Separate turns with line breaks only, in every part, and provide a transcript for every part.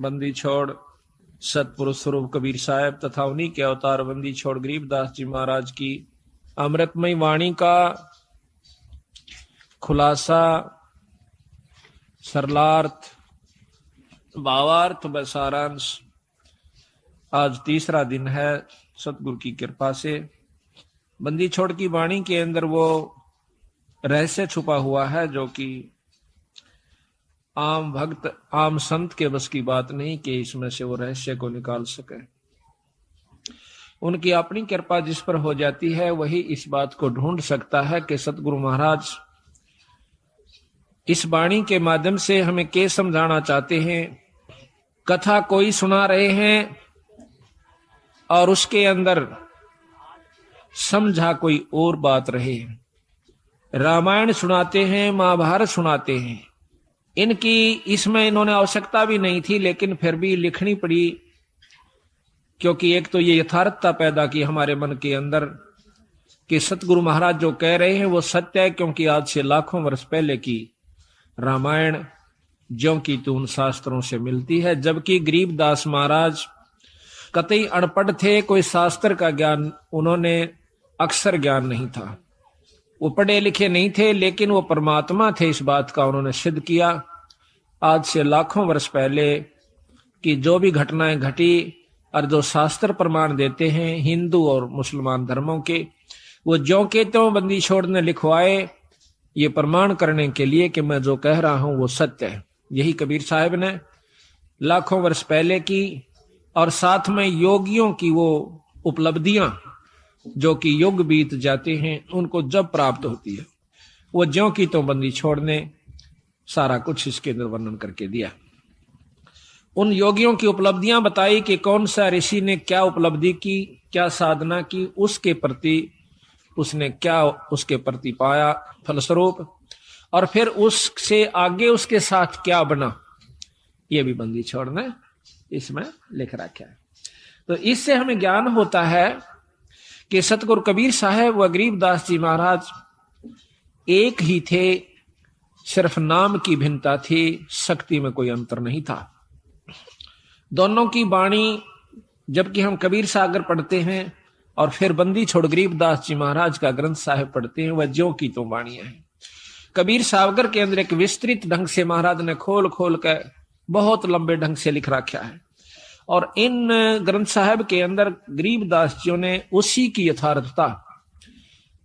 बंदी छोड़ सतपुरुष स्वरूप कबीर साहब तथा उन्हीं के अवतार बंदी छोड़ गरीबदास जी महाराज की अमृतमय वाणी का खुलासा, सरलार्थ, भावार्थ व सारांश आज तीसरा दिन है सतगुरु की कृपा से। बंदी छोड़ की वाणी के अंदर वो रहस्य छुपा हुआ है जो कि आम भक्त आम संत के बस की बात नहीं कि इसमें से वो रहस्य को निकाल सके। उनकी अपनी कृपा जिस पर हो जाती है वही इस बात को ढूंढ सकता है कि सतगुरु महाराज इस वाणी के माध्यम से हमें क्या समझाना चाहते हैं। कथा कोई सुना रहे हैं और उसके अंदर समझा कोई और बात रहे। रामायण सुनाते हैं, महाभारत सुनाते हैं, इनकी इसमें इन्होंने आवश्यकता भी नहीं थी, लेकिन फिर भी लिखनी पड़ी क्योंकि एक तो ये यथार्थता पैदा की हमारे मन के अंदर कि सतगुरु महाराज जो कह रहे हैं वो सत्य है, क्योंकि आज से लाखों वर्ष पहले की रामायण ज्यों की त्यों उन शास्त्रों से मिलती है। जबकि गरीबदास महाराज कतई अनपढ़ थे, कोई शास्त्र का ज्ञान उन्होंने अक्षर ज्ञान नहीं था, वो पढ़े लिखे नहीं थे, लेकिन वो परमात्मा थे इस बात का उन्होंने सिद्ध किया। आज से लाखों वर्ष पहले की जो भी घटनाएं घटी और जो शास्त्र प्रमाण देते हैं हिंदू और मुसलमान धर्मों के, वो ज्यों के त्यों बंदी छोड़ ने लिखवाए, ये प्रमाण करने के लिए कि मैं जो कह रहा हूं वो सत्य है। यही कबीर साहब ने लाखों वर्ष पहले की और साथ में योगियों की वो उपलब्धियां जो कि युग बीत जाते हैं उनको जब प्राप्त होती है, वो ज्यों की तो बंदी छोड़ने सारा कुछ इसके अंदर वर्णन करके दिया। उन योगियों की उपलब्धियां बताई कि कौन सा ऋषि ने क्या उपलब्धि की, क्या साधना की, उसके प्रति उसने क्या उसके प्रति पाया फलस्वरूप, और फिर उससे आगे उसके साथ क्या बना, ये भी बंदी छोड़ ने इसमें लिख रखा है। तो इससे हमें ज्ञान होता है कि सतगुरु कबीर साहब व गरीबदास जी महाराज एक ही थे, सिर्फ नाम की भिन्नता थी, शक्ति में कोई अंतर नहीं था। दोनों की वाणी जबकि हम कबीर सागर पढ़ते हैं और फिर बंदी छोड़ गरीबदास जी महाराज का ग्रंथ साहिब पढ़ते हैं, वह ज्यों की तो वाणियां हैं। कबीर सागर के अंदर एक विस्तृत ढंग से महाराज ने खोल खोल कर बहुत लंबे ढंग से लिख रखा है, और इन ग्रंथ साहब के अंदर गरीबदास जी ने उसी की यथार्थता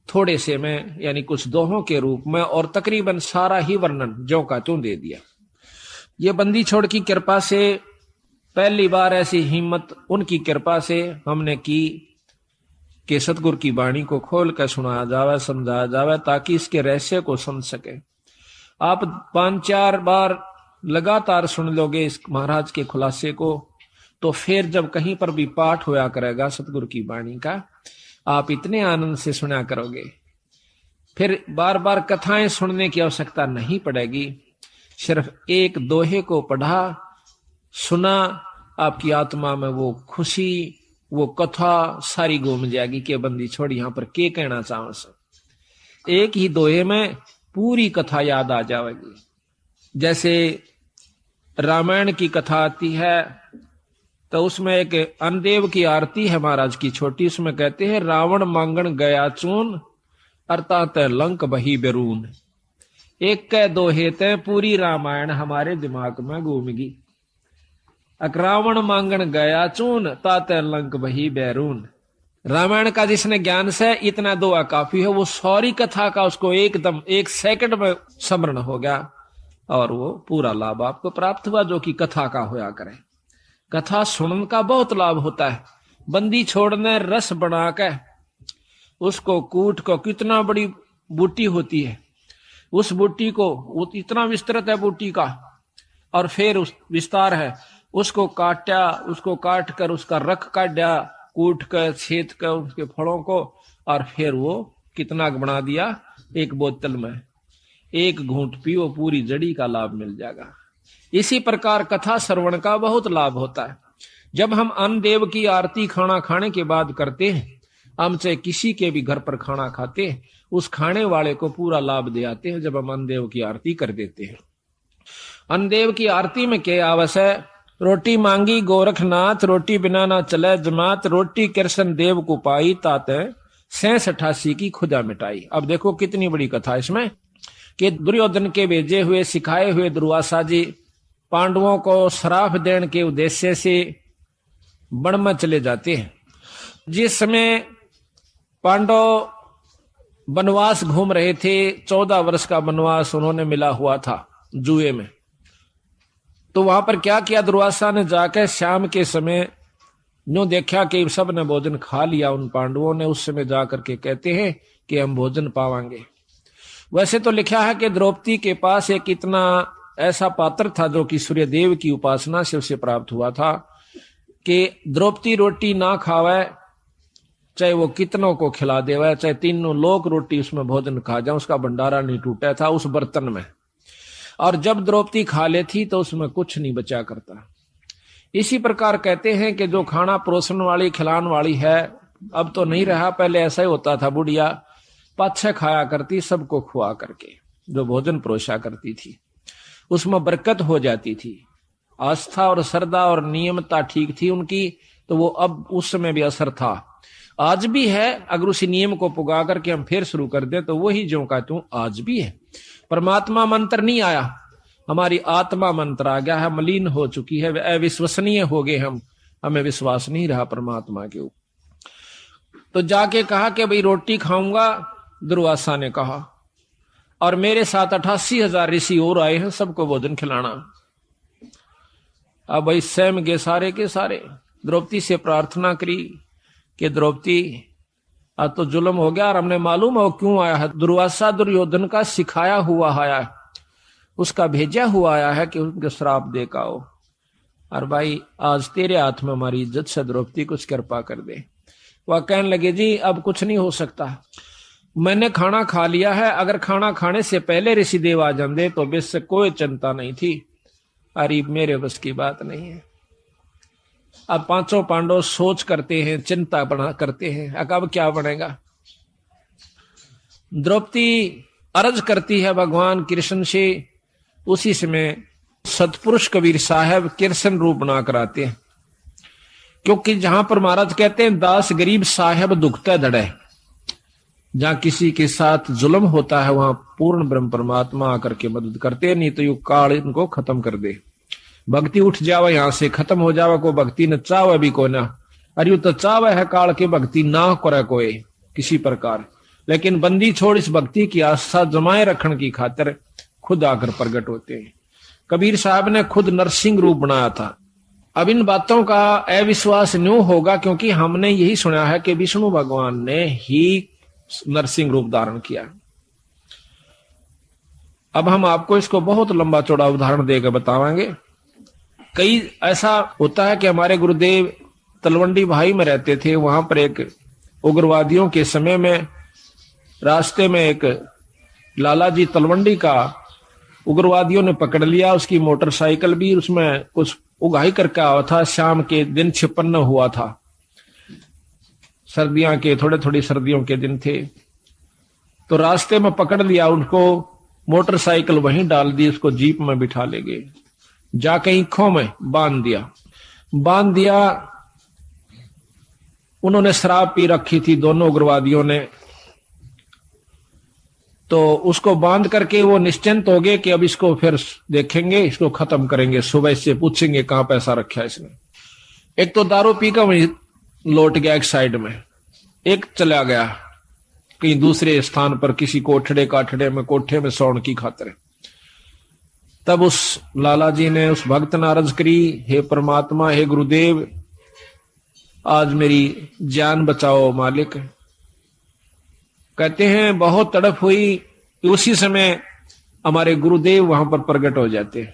थोड़े से में यानी कुछ दोहों के रूप में और तकरीबन सारा ही वर्णन ज्यों का त्यों दे दिया। ये बंदी छोड़ की कृपा से पहली बार ऐसी हिम्मत उनकी कृपा से हमने की कि सतगुरु की वाणी को खोल कर सुनाया जावे, समझाया जावे, ताकि इसके रहस्य को समझ सके। आप 5-4 बार लगातार सुन लोगे इस महाराज के खुलासे को, तो फिर जब कहीं पर भी पाठ होया करेगा सतगुरु की वाणी का, आप इतने आनंद से सुना करोगे, फिर बार बार कथाएं सुनने की आवश्यकता नहीं पड़ेगी। सिर्फ एक दोहे को पढ़ा सुना, आपकी आत्मा में वो खुशी, वो कथा सारी घूम जाएगी कि बंदी छोड़ यहां पर क्या कहना चाहो सब। एक ही दोहे में पूरी कथा याद आ जाएगी। जैसे रामायण की कथा आती है तो उसमें एक अनदेव की आरती है महाराज की छोटी, उसमें कहते हैं रावण मांगण गया चून अर्थात लंक बही बेरून। एक के दोहे ते पूरी रामायण हमारे दिमाग में घूमेगी। रावण मांगण गया चून ताते लंक बही बैरून। रामायण का जिसने ज्ञान से इतना दुआ काफी है, वो सारी कथा का उसको एकदम 1 सेकंड में स्मरण हो गया और वो पूरा लाभ आपको प्राप्त हुआ जो कि कथा का होया करे। कथा सुनने का बहुत लाभ होता है। बंदी छोड़ने रस बना के उसको कूट को, कितना बड़ी बूटी होती है, उस बूटी को वो इतना विस्तृत है बूटी का, और फिर उस विस्तार है, उसको काटा, उसको काट कर उसका रख काटा, कूट कर छेद कर उसके फलों को, और फिर वो कितना बना दिया, एक बोतल में 1 घूंट पियो, पूरी जड़ी का लाभ मिल जाएगा। इसी प्रकार कथा श्रवण का बहुत लाभ होता है। जब हम अन्नदेव की आरती खाना खाने के बाद करते हैं, हम चाहे किसी के भी घर पर खाना खाते हैं, उस खाने वाले को पूरा लाभ दे आते हैं जब हम अन्नदेव की आरती कर देते हैं। अन्नदेव की आरती में क्या आवश्यक है रोटी मांगी गोरखनाथ, रोटी बिना ना चले जमात, रोटी कृष्ण देव को पाई, ताते 86 की खुदा मिटाई। अब देखो कितनी बड़ी कथा इसमें, कि दुर्योधन के भेजे हुए सिखाए हुए दुर्वासा जी पांडवों को श्राप देने के उद्देश्य से वन में चले जाते हैं। जिस समय पांडव वनवास घूम रहे थे, 14 वर्ष का वनवास उन्होंने मिला हुआ था जुए में, तो वहां पर क्या किया दुर्वासा ने, जाकर शाम के समय यूं देखा कि सब ने भोजन खा लिया उन पांडवों ने, उस समय जाकर के कहते हैं कि हम भोजन पावांगे। वैसे तो लिखा है कि द्रौपदी के पास एक इतना ऐसा पात्र था जो कि सूर्यदेव की उपासना से उसे प्राप्त हुआ था, कि द्रौपदी रोटी ना खावे चाहे वो कितनों को खिला देवे, चाहे तीनों लोग रोटी उसमें भोजन खा जाए, उसका भंडारा नहीं टूटा था उस बर्तन में। और जब द्रौपदी खा लेती तो उसमें कुछ नहीं बचा करता। इसी प्रकार कहते हैं कि जो खाना परोसन वाली खिलाने वाली है अब तो नहीं रहा, पहले ऐसा ही होता था, बुढ़िया पाछे खाया करती सबको खुआ करके, जो भोजन परोसा करती थी उसमें बरकत हो जाती थी। आस्था और श्रद्धा और नियमता ठीक थी उनकी, तो वो अब उस समय भी असर था, आज भी है। अगर उसी नियम को पुगा करके हम फिर शुरू कर दे तो वही जो का तू आज भी है। परमात्मा मंत्र नहीं आया, हमारी आत्मा मंत्र आ गया है, मलिन हो चुकी है, अविश्वसनीय हो गए हम, हमें विश्वास नहीं रहा परमात्मा के ऊपर। तो जाके कहा कि भाई रोटी खाऊंगा, दुर्वासा ने कहा, और मेरे साथ 88,000 ऋषि और आए हैं, सबको भोजन खिलाना। अब भाई स्वयं गए सारे के सारे, द्रौपदी से प्रार्थना करी कि द्रौपदी आज तो जुल्म हो गया, और हमने मालूम हो क्यों आया है, दुर्वासा दुर्योधन का सिखाया हुआ आया है, उसका भेजा हुआ आया है कि उनके श्राप दे का हो, और भाई आज तेरे हाथ में हमारी इज्जत से द्रौपदी कुछ कृपा कर दे। वह कहने लगे जी अब कुछ नहीं हो सकता, मैंने खाना खा लिया है, अगर खाना खाने से पहले ऋषिदेव आ जाते तो बेस से कोई चिंता नहीं थी, अरे मेरे बस की बात नहीं है। अब पांचों पांडव सोच करते हैं, चिंता बना करते हैं, अब क्या बनेगा। द्रौपदी अर्ज करती है भगवान कृष्ण से, उसी समय सतपुरुष कबीर साहब कृष्ण रूप बना कर आते हैं, क्योंकि जहां पर महाराज कहते हैं दास गरीब साहब दुखते धड़े, जहां किसी के साथ जुल्म होता है वहां पूर्ण ब्रह्म परमात्मा आकर के मदद करते हैं, नहीं तो यू काल इनको खत्म कर दे, भक्ति उठ जावे यहां से खत्म हो जावे, को भक्ति न चावे भी को ना, अरे यू तो चावे है काल के भक्ति ना करे कोई किसी प्रकार, लेकिन बंदी छोड़ इस भक्ति की आस्था जमाए रखने की खातिर खुद आकर प्रकट होते हैं। कबीर साहब ने खुद नरसिंह रूप बनाया था। अब इन बातों का अविश्वास न्यों होगा क्योंकि हमने यही सुना है कि विष्णु भगवान ने ही नरसिंह रूप धारण किया। अब हम आपको इसको बहुत लंबा चौड़ा उदाहरण देकर बतावांगे। कई ऐसा होता है कि हमारे गुरुदेव तलवंडी भाई में रहते थे, वहां पर एक उग्रवादियों के समय में रास्ते में एक लाला जी तलवंडी का उग्रवादियों ने पकड़ लिया, उसकी मोटरसाइकिल भी उसमें कुछ उगाही करके आया था, शाम के दिन 56 हुआ था, सर्दियां के थोड़ी सर्दियों के दिन थे, तो रास्ते में पकड़ लिया उनको, मोटरसाइकिल वहीं डाल दी, उसको जीप में बिठा ले गए, जाके ईखों में बांध दिया। उन्होंने शराब पी रखी थी दोनों उग्रवादियों ने, तो उसको बांध करके वो निश्चिंत हो गए कि अब इसको फिर देखेंगे, इसको खत्म करेंगे, सुबह से पूछेंगे कहां पैसा रखा है इसने। एक तो दारू पी कर वहीं लौट गया एक साइड में, एक चला गया कहीं दूसरे स्थान पर किसी कोठड़े काठड़े में कोठे में सोने की खातिर। तब उस लाला जी ने उस भक्त ने अर्ज करी, हे परमात्मा, हे गुरुदेव, आज मेरी जान बचाओ मालिक। कहते हैं बहुत तड़प हुई, उसी समय हमारे गुरुदेव वहां पर प्रकट हो जाते हैं।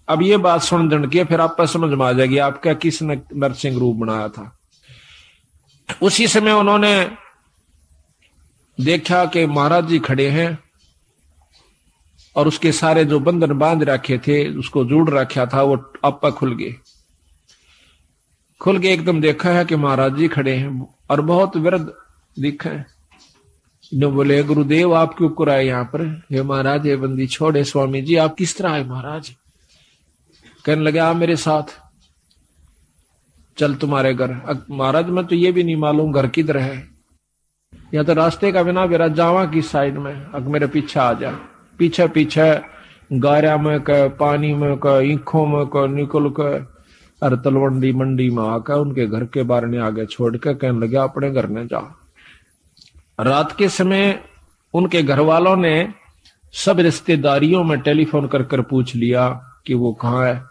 अब ये बात सुन दंड के फिर आप पर समझ में आ जाएगी आपका किसने नरसिंह रूप बनाया था। उसी समय उन्होंने देखा कि महाराज जी खड़े हैं और उसके सारे जो बंधन बांध रखे थे, उसको जोड़ रखा था, वो आपा खुल गए। एकदम देखा है कि महाराज जी खड़े हैं और बहुत विरध दिखा है। बोले गुरुदेव आप क्यों कर आए यहाँ पर? हे महाराज, ये बंदी छोड़े। स्वामी जी आप किस तरह आए महाराज? कहने लगे आ मेरे साथ, चल तुम्हारे घर। महाराज मैं तो ये भी नहीं मालूम घर किधर है, या तो रास्ते का बिना मेरा जावा की साइड में, अग मेरे पीछे आ जा। पीछे पीछे गारा में का, पानी में का, ईखों में का निकल कर और तलवंडी मंडी में आकर उनके घर के बाहर ने आगे छोड़ के कहने लगे अपने घर ने जा। रात के समय उनके घर वालों ने सब रिश्तेदारियों में टेलीफोन कर कर पूछ लिया कि वो कहाँ है।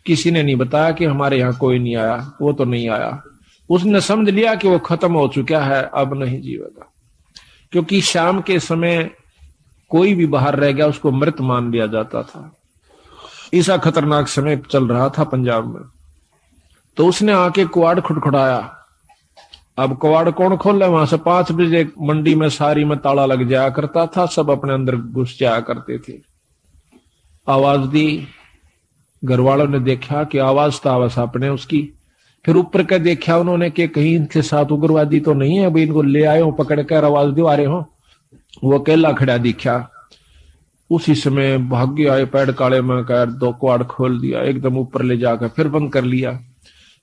किसी ने नहीं बताया कि हमारे यहाँ कोई नहीं आया, वो तो नहीं आया। उसने समझ लिया कि वो खत्म हो चुका है, अब नहीं जीवेगा, क्योंकि शाम के समय कोई भी बाहर रह गया उसको मृत मान लिया जाता था। ऐसा खतरनाक समय चल रहा था पंजाब में। तो उसने आके कुआड़ खुटखुटाया। अब कुआड़ कौन खोले? वहां से 5 बजे मंडी में सारी में ताला लग जाया करता था, सब अपने अंदर घुस जाया करते थे। आवाज दी, घर वालों ने देखा कि आवाज तो आवाज अपने उसकी। फिर ऊपर के देखा उन्होंने कि कहीं इनके साथ उग्रवादी तो नहीं है, अभी इनको ले आए हो पकड़ कर, आवाज दो आ रहे हो। वो अकेला खड़ा दिखा। उसी समय भाग्य आए पैड काले में कर 2 कुआड़ खोल दिया, एकदम ऊपर ले जाकर फिर बंद कर लिया।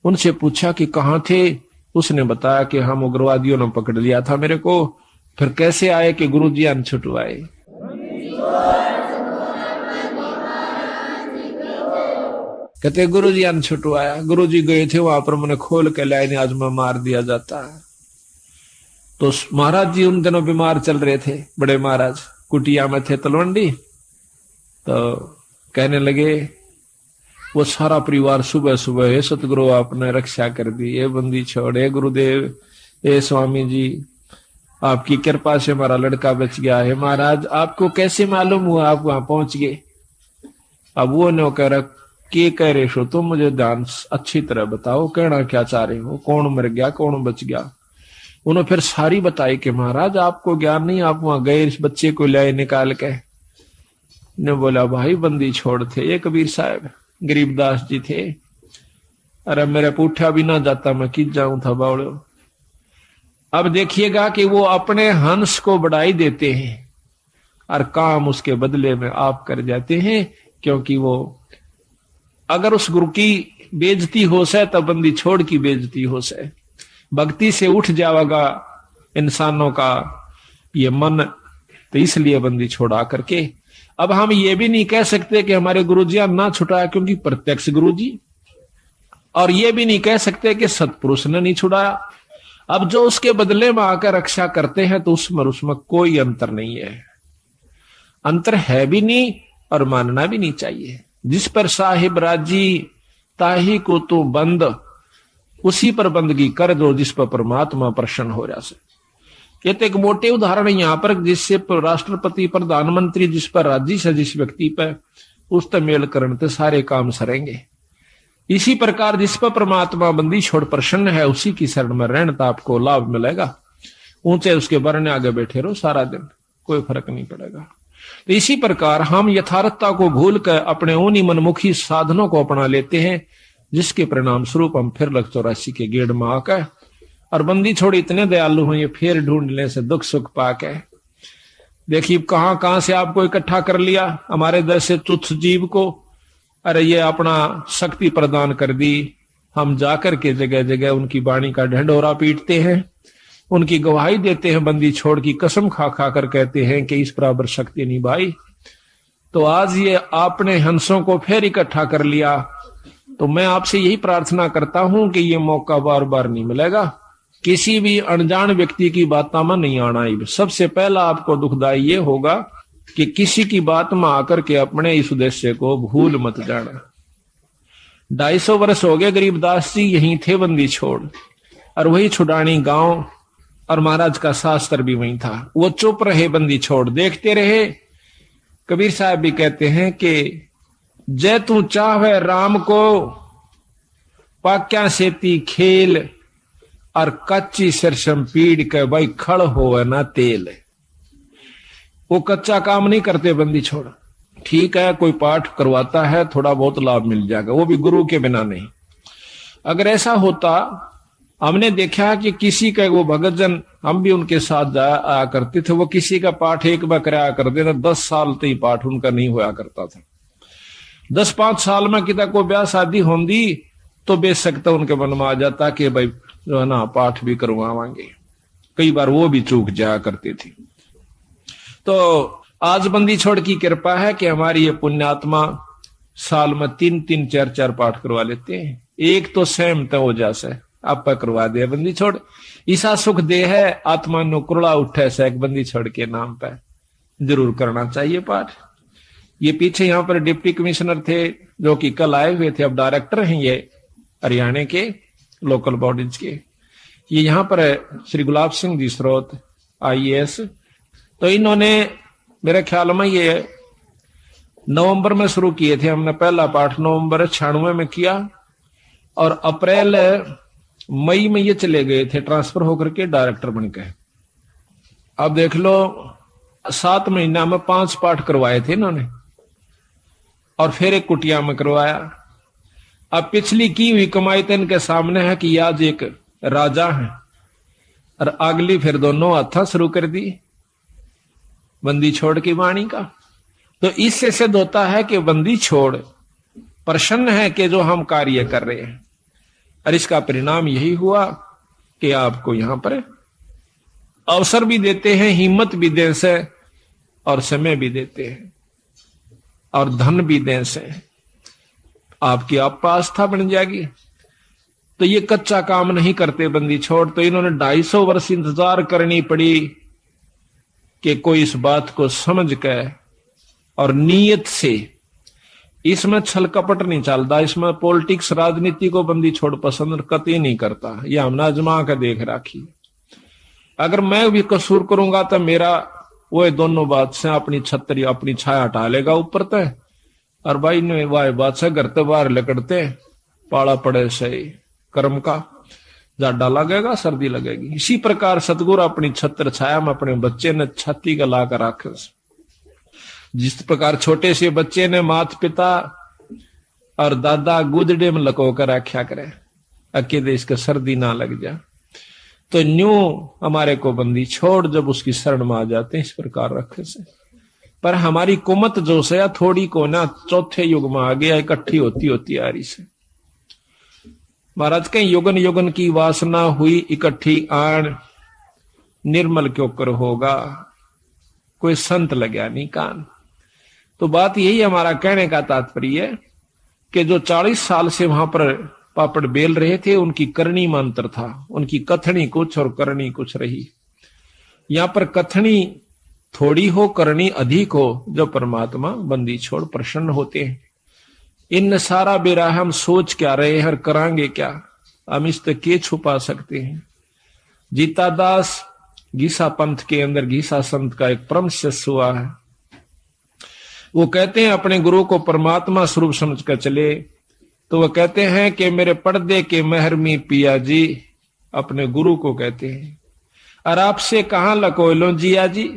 उनसे पूछा कि कहाँ थे? उसने बताया कि हम उग्रवादियों ने पकड़ लिया था मेरे को। फिर कैसे आए? कि गुरुजी अन छुटवाए। कहते गुरुजी अन छुटवाया। गुरुजी गए थे वहां पर, मैंने खोल के लाइन आज में मार दिया जाता है। तो महाराज जी उन दिनों बीमार चल रहे थे, बड़े महाराज कुटिया में थे तलवंडी। तो कहने लगे वो सारा परिवार सुबह सुबह, हे सतगुरु आपने रक्षा कर दी, ये बंदी छोड़, हे गुरुदेव, हे स्वामी जी आपकी कृपा से हमारा लड़का बच गया है। महाराज आपको कैसे मालूम हुआ आप वहां पहुंच गए? अब वो नो कह रहा के कह रहे हो तुम, मुझे ध्यान अच्छी तरह बताओ, कहना क्या चाह रहे हो, कौन मर गया कौन बच गया। उन्होंने फिर सारी बताई कि महाराज आपको ज्ञान नहीं, आप वहां गए इस बच्चे को लाए निकाल के। ने बोला भाई बंदी छोड़ थे ये कबीर साहब, गरीबदास जी थे। अरे मेरे पूठा भी ना जाता, मैं किस जाऊं था बावड़ो। अब देखिएगा कि वो अपने हंस को बढ़ाई देते हैं और काम उसके बदले में आप कर जाते हैं, क्योंकि वो अगर उस गुरु की बेइज्जती हो से तब बंदी छोड़ की बेइज्जती हो से, भक्ति से उठ जाएगा इंसानों का ये मन। तो इसलिए बंदी छोड़ा करके अब हम ये भी नहीं कह सकते कि हमारे गुरुजी ना छुड़ाया, क्योंकि प्रत्यक्ष गुरुजी, और ये भी नहीं कह सकते कि सतपुरुष ने नहीं छुड़ाया। अब जो उसके बदले में आकर रक्षा करते हैं तो उसमें कोई अंतर नहीं है, अंतर है भी नहीं और मानना भी नहीं चाहिए। जिस पर साहिब राजी ताही को तू बंद, उसी पर बंदगी कर दो जिस पर परमात्मा प्रसन्न हो रहा से। कहते एक मोटे उदाहरण यहाँ पर, जिससे राष्ट्रपति प्रधानमंत्री जिस पर राजी से जिस व्यक्ति पर, उस तक मेल करने सारे काम सरेंगे। इसी प्रकार जिस पर परमात्मा बंदी छोड़ प्रसन्न है उसी की शरण में रहने तो आपको लाभ मिलेगा। ऊंचे उसके बरने आगे बैठे रहो सारा दिन, कोई फर्क नहीं पड़ेगा। तो इसी प्रकार हम यथार्थता को भूल कर अपने उन्हीं मनमुखी साधनों को अपना लेते हैं, जिसके परिणाम स्वरूप हम फिर 84 के गेड़ में आकर और बंदी छोड़ी इतने दयालु हैं, ये फिर ढूंढने से दुख सुख पाके। देखिए कहां कहां से आपको इकट्ठा कर लिया, हमारे जैसे तुच्छ जीव को। अरे ये अपना शक्ति प्रदान कर दी, हम जाकर के जगह जगह उनकी वाणी का ढंढोरा पीटते हैं, उनकी गवाही देते हैं, बंदी छोड़ की कसम खा खा कर कहते हैं कि इस बराबर शक्ति नहीं भाई। तो आज ये आपने हंसों को फिर इकट्ठा कर लिया, तो मैं आपसे यही प्रार्थना करता हूं कि ये मौका बार बार नहीं मिलेगा। किसी भी अनजान व्यक्ति की बातों में नहीं आना। सबसे पहला आपको दुखदाई ये होगा कि किसी की बात में आकर के अपने इस उद्देश्य को भूल मत जाना। 250 वर्ष हो गए गरीबदास जी यहीं थे बंदी छोड़, और वही छुड़ानी गांव, और महाराज का शास्त्र भी वहीं था। वो चुप रहे बंदी छोड़, देखते रहे। कबीर साहब भी कहते हैं कि जय तू चाहे राम को पाक्या सेती खेल, और कच्ची सरसम पीड़ के भाई खड़ हो ना तेल। वो कच्चा काम नहीं करते बंदी छोड़। ठीक है कोई पाठ करवाता है, थोड़ा बहुत लाभ मिल जाएगा, वो भी गुरु के बिना नहीं। अगर ऐसा होता, हमने देखा कि किसी का वो भगत जन, हम भी उनके साथ जाया करते थे, वो किसी का पाठ एक बार कराया करते थे, 10 साल तक पाठ उनका नहीं होया करता था। 10-5 साल में किता को ब्याह शादी होंगी तो बेशक तो उनके मन में आ जाता कि भाई जो है ना पाठ भी करवावांगे। कई बार वो भी चूक जाया करती थी। तो आज बंदी छोड़ की कृपा है कि हमारी ये पुण्यात्मा साल में 3-3 4-4 पाठ करवा लेते हैं। एक तो सहमत हो जासे आप करवा दे बंदी छोड़, ईसा सुख दे है आत्मा नो कुरड़ा उठे से एक बंदी छोड़ के नाम पे जरूर करना चाहिए पाठ। ये पीछे यहाँ पर डिप्टी कमिश्नर थे जो कि कल आए हुए थे, अब डायरेक्टर हैं ये हरियाणा के लोकल बॉडीज के। ये यहाँ पर श्री गुलाब सिंह जी स्रोत IAS, तो इन्होंने मेरे ख्याल में ये नवंबर में शुरू किए थे। हमने पहला पाठ नवंबर 96 में किया और अप्रैल मई में ये चले गए थे ट्रांसफर होकर के डायरेक्टर बनकर। अब देख लो 7 महीना में 5 पाठ करवाए थे इन्होंने और फिर एक कुटिया में करवाया। अब पिछली की हुई कमाई तो इनके सामने है कि आज एक राजा है और अगली फिर दोनों हाथा शुरू कर दी बंदी छोड़ की वाणी का। तो इससे सिद्ध होता है कि बंदी छोड़ प्रसन्न है कि जो हम कार्य कर रहे हैं, और इसका परिणाम यही हुआ कि आपको यहां पर अवसर भी देते हैं, हिम्मत भी दें से और समय भी देते हैं और धन भी दें से आपकी आप आस्था बन जाएगी। तो ये कच्चा काम नहीं करते बंदी छोड़। तो इन्होंने 250 वर्ष इंतजार करनी पड़ी कि कोई इस बात को समझ के और नीयत से, इसमें छल कपट नहीं चलता, इसमें पॉलिटिक्स राजनीति को बंदी छोड़ पसंद कतई नहीं करता। यह हमने आजमा के देख राखी। अगर मैं भी कसूर करूंगा तो मेरा वो दोनों बात से अपनी छतरी अपनी छाया हटा लेगा ऊपर तय, और भाई ने वाह बात से घर तो बाहर लकड़ते पाला पड़े से कर्म का जाडा लगेगा सर्दी लगेगी। इसी प्रकार सतगुरु अपनी छत्र छाया में अपने बच्चे ने छाती का ला कर रखे। जिस प्रकार छोटे से बच्चे ने माता पिता और दादा गुदड़े में लको कर रखा करे अकेले इसका सर्दी ना लग जा, तो न्यू हमारे को बंदी छोड़ जब उसकी शरण में आ जाते हैं इस प्रकार रखे से। पर हमारी कुमत जो से थोड़ी को ना चौथे युग में आ गया, इकट्ठी होती होती आ रही से। महाराज के युगन युगन की वासना हुई इकट्ठी आन, निर्मल क्यों कर होगा कोई संत लग्या नहीं कान। तो बात यही हमारा कहने का तात्पर्य है कि जो 40 साल से वहां पर पापड़ बेल रहे थे उनकी करनी में अंतर था, उनकी कथनी कुछ और करनी कुछ रही। यहां पर कथनी थोड़ी हो करनी अधिक हो, जो परमात्मा बंदी छोड़ प्रसन्न होते हैं। इन सारा बेरा हम सोच क्या रहे हैं और करांगे क्या, हम इस तक के छुपा सकते हैं। जीता दास गीसा पंथ के अंदर गीसा संत का एक परम शिष्य हुआ है। वो कहते हैं अपने गुरु को परमात्मा स्वरूप समझ कर चले। तो वो कहते हैं कि मेरे पर्दे के मेहरमी पिया जी, अपने गुरु को कहते हैं, और आपसे कहां लको लो जिया जी,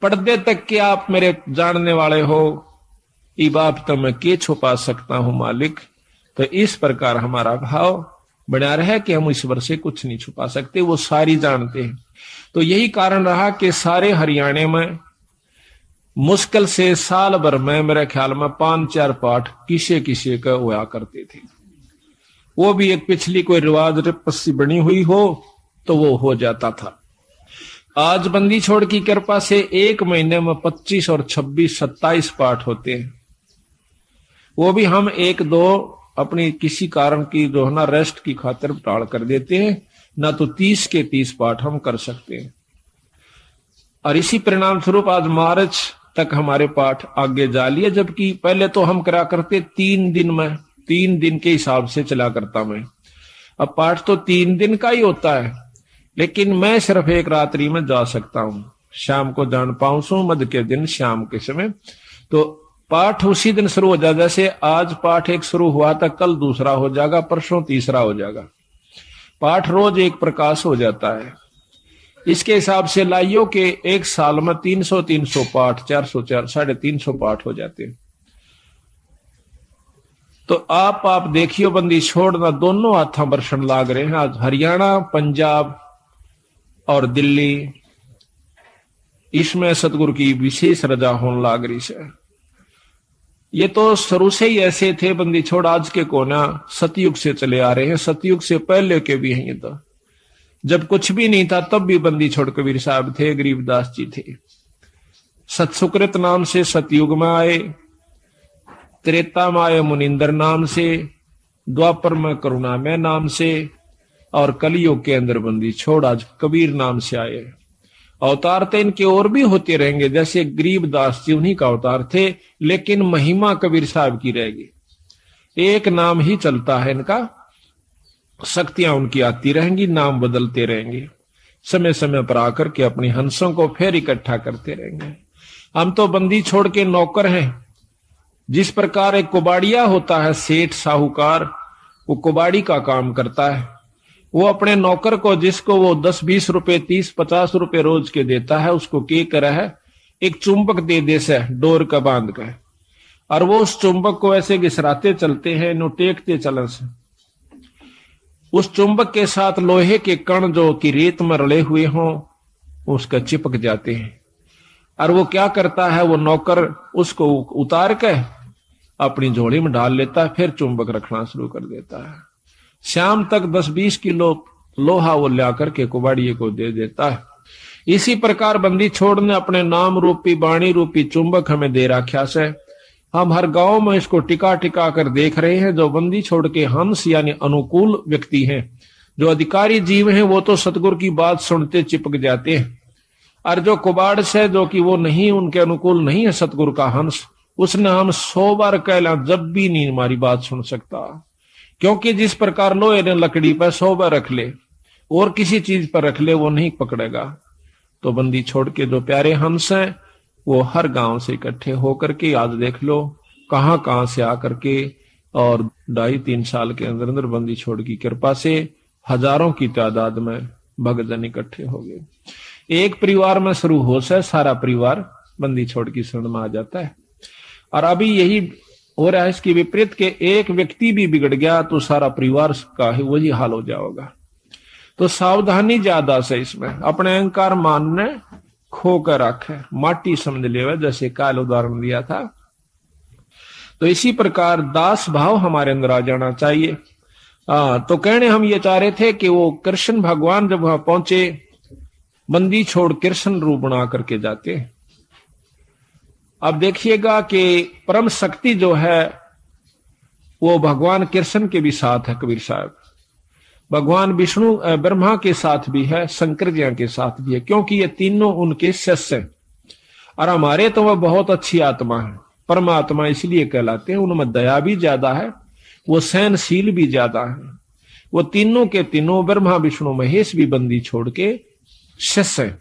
पर्दे तक के आप मेरे जानने वाले हो, इब आप तो मैं के छुपा सकता हूं मालिक। तो इस प्रकार हमारा भाव बना रहा है कि हम ईश्वर से कुछ नहीं छुपा सकते, वो सारी जानते हैं। तो यही कारण रहा कि सारे हरियाणा में मुश्किल से साल भर में मेरे ख्याल में 5-4 पाठ किसे किसे का हुआ करते थे। वो भी एक पिछली कोई रिवाज रिपस्सी बनी हुई हो तो वो हो जाता था। आज बंदी छोड़ की कृपा से एक महीने में 25 और 26 27 पाठ होते हैं। वो भी हम 1-2 अपनी किसी कारण की जो है ना रेस्ट की खातिर टाल कर देते हैं, ना तो 30 के 30 पाठ हम कर सकते हैं। और इसी परिणाम स्वरूप आज मार्च तक हमारे पाठ आगे जा लिए, जबकि पहले तो हम करा करते 3 दिन में, 3 दिन के हिसाब से चला करता मैं। अब पाठ तो 3 दिन का ही होता है, लेकिन मैं सिर्फ एक रात्रि में जा सकता हूं। शाम को जान पाऊं सू मध्य के दिन शाम के समय, तो पाठ उसी दिन शुरू हो जाए। जैसे आज पाठ एक शुरू हुआ था, कल दूसरा हो जाएगा, परसों तीसरा हो जाएगा। पाठ रोज एक प्रकाश हो जाता है। इसके हिसाब से लाइयो के एक साल में 300 पाठ, 400 350 पाठ हो जाते हैं। तो आप देखियो बंदी छोड़ना दोनों हाथों बरसन लाग रहे हैं। आज हरियाणा, पंजाब और दिल्ली, इसमें सतगुरु की विशेष रजा होने लाग रही है। ये तो शुरू से ही ऐसे थे बंदी छोड़, आज के कोना सतयुग से चले आ रहे हैं, सतयुग से पहले के भी हैं। ये तो जब कुछ भी नहीं था तब भी बंदी छोड़ कबीर साहब थे, गरीबदास जी थे। सतसुकृत नाम से सतयुग में आए, त्रेता में आए मुनिंदर नाम से, द्वापर में करुणामय नाम से, और कलयुग के अंदर बंदी छोड़ आज कबीर नाम से आए। अवतार तो इनके और भी होते रहेंगे, जैसे गरीबदास जी उन्हीं का अवतार थे, लेकिन महिमा कबीर साहब की रहेगी। एक नाम ही चलता है इनका, शक्तियां उनकी आती रहेंगी, नाम बदलते रहेंगे, समय समय पर आकर के अपनी हंसों को फिर इकट्ठा करते रहेंगे। हम तो बंदी छोड़ के नौकर हैं। जिस प्रकार एक कुबाड़िया होता है, सेठ साहूकार, वो कुबाड़ी का काम करता है। वो अपने नौकर को, जिसको वो 10-20 रुपए 30-50 रुपए रोज के देता है, उसको क्या करे है, एक चुंबक दे दे से डोर का बांध कर, और वो उस चुंबक को ऐसे घिसराते चलते हैं, नो टेकते चलन से। उस चुंबक के साथ लोहे के कण जो कि रेत में रले हुए हों उसका चिपक जाते हैं। और वो क्या करता है, वो नौकर उसको उतार के अपनी झोली में डाल लेता है, फिर चुंबक रखना शुरू कर देता है। शाम तक 10-20 किलो लोहा वो ला करके कुबाड़िए को दे देता है। इसी प्रकार बंदी छोड़ ने अपने नाम रूपी वाणी रूपी चुंबक हमें दे रखा से। हम हर गांव में इसको टिका टिका कर देख रहे हैं। जो बंदी छोड़ के हंस यानी अनुकूल व्यक्ति हैं, जो अधिकारी जीव हैं, वो तो सतगुरु की बात सुनते चिपक जाते हैं। और जो कुबाड़ से, जो कि वो नहीं, उनके अनुकूल नहीं है सतगुरु का हंस, उसने हम 100 बार कहला जब भी नहीं हमारी बात सुन सकता। क्योंकि जिस प्रकार लोहे ने लकड़ी पर 100 बार रख ले और किसी चीज पर रख ले, वो नहीं पकड़ेगा। तो बंदी छोड़ के जो प्यारे हंस हैं, वो हर गांव से इकट्ठे होकर के, आज देख लो कहां कहां से आकर के, और 2.5-3 साल के अंदर अंदर बंदी छोड़ की कृपा से हजारों की तादाद में भक्तजन इकट्ठे हो गए। एक परिवार में शुरू हो से सारा परिवार बंदी छोड़ की शरण में आ जाता है। और अभी यही हो रहा है, इसकी विपरीत के एक व्यक्ति भी बिगड़ गया तो सारा परिवार का ही वही हाल हो जाएगा। तो सावधानी ज्यादा से इसमें, अपने अहंकार मान ने खो कर रखे, माटी समझ ले, जैसे काल उदाहरण दिया था। तो इसी प्रकार दास भाव हमारे अंदर आ जाना चाहिए। तो कहने हम ये चाह रहे थे कि वो कृष्ण भगवान जब वहां पहुंचे, बंदी छोड़ कृष्ण रूप बना करके जाते। अब देखिएगा कि परम शक्ति जो है वो भगवान कृष्ण के भी साथ है कबीर साहब, भगवान विष्णु ब्रह्मा के साथ भी है, शंकर जी के साथ भी है, क्योंकि ये तीनों उनके शिष्य हैं। और हमारे तो वह बहुत अच्छी आत्मा है, परमात्मा इसलिए कहलाते हैं। उनमें दया भी ज्यादा है, वो सहनशील भी ज्यादा है। वो तीनों के तीनों ब्रह्मा विष्णु महेश भी बंदी छोड़ के शिष्य हैं।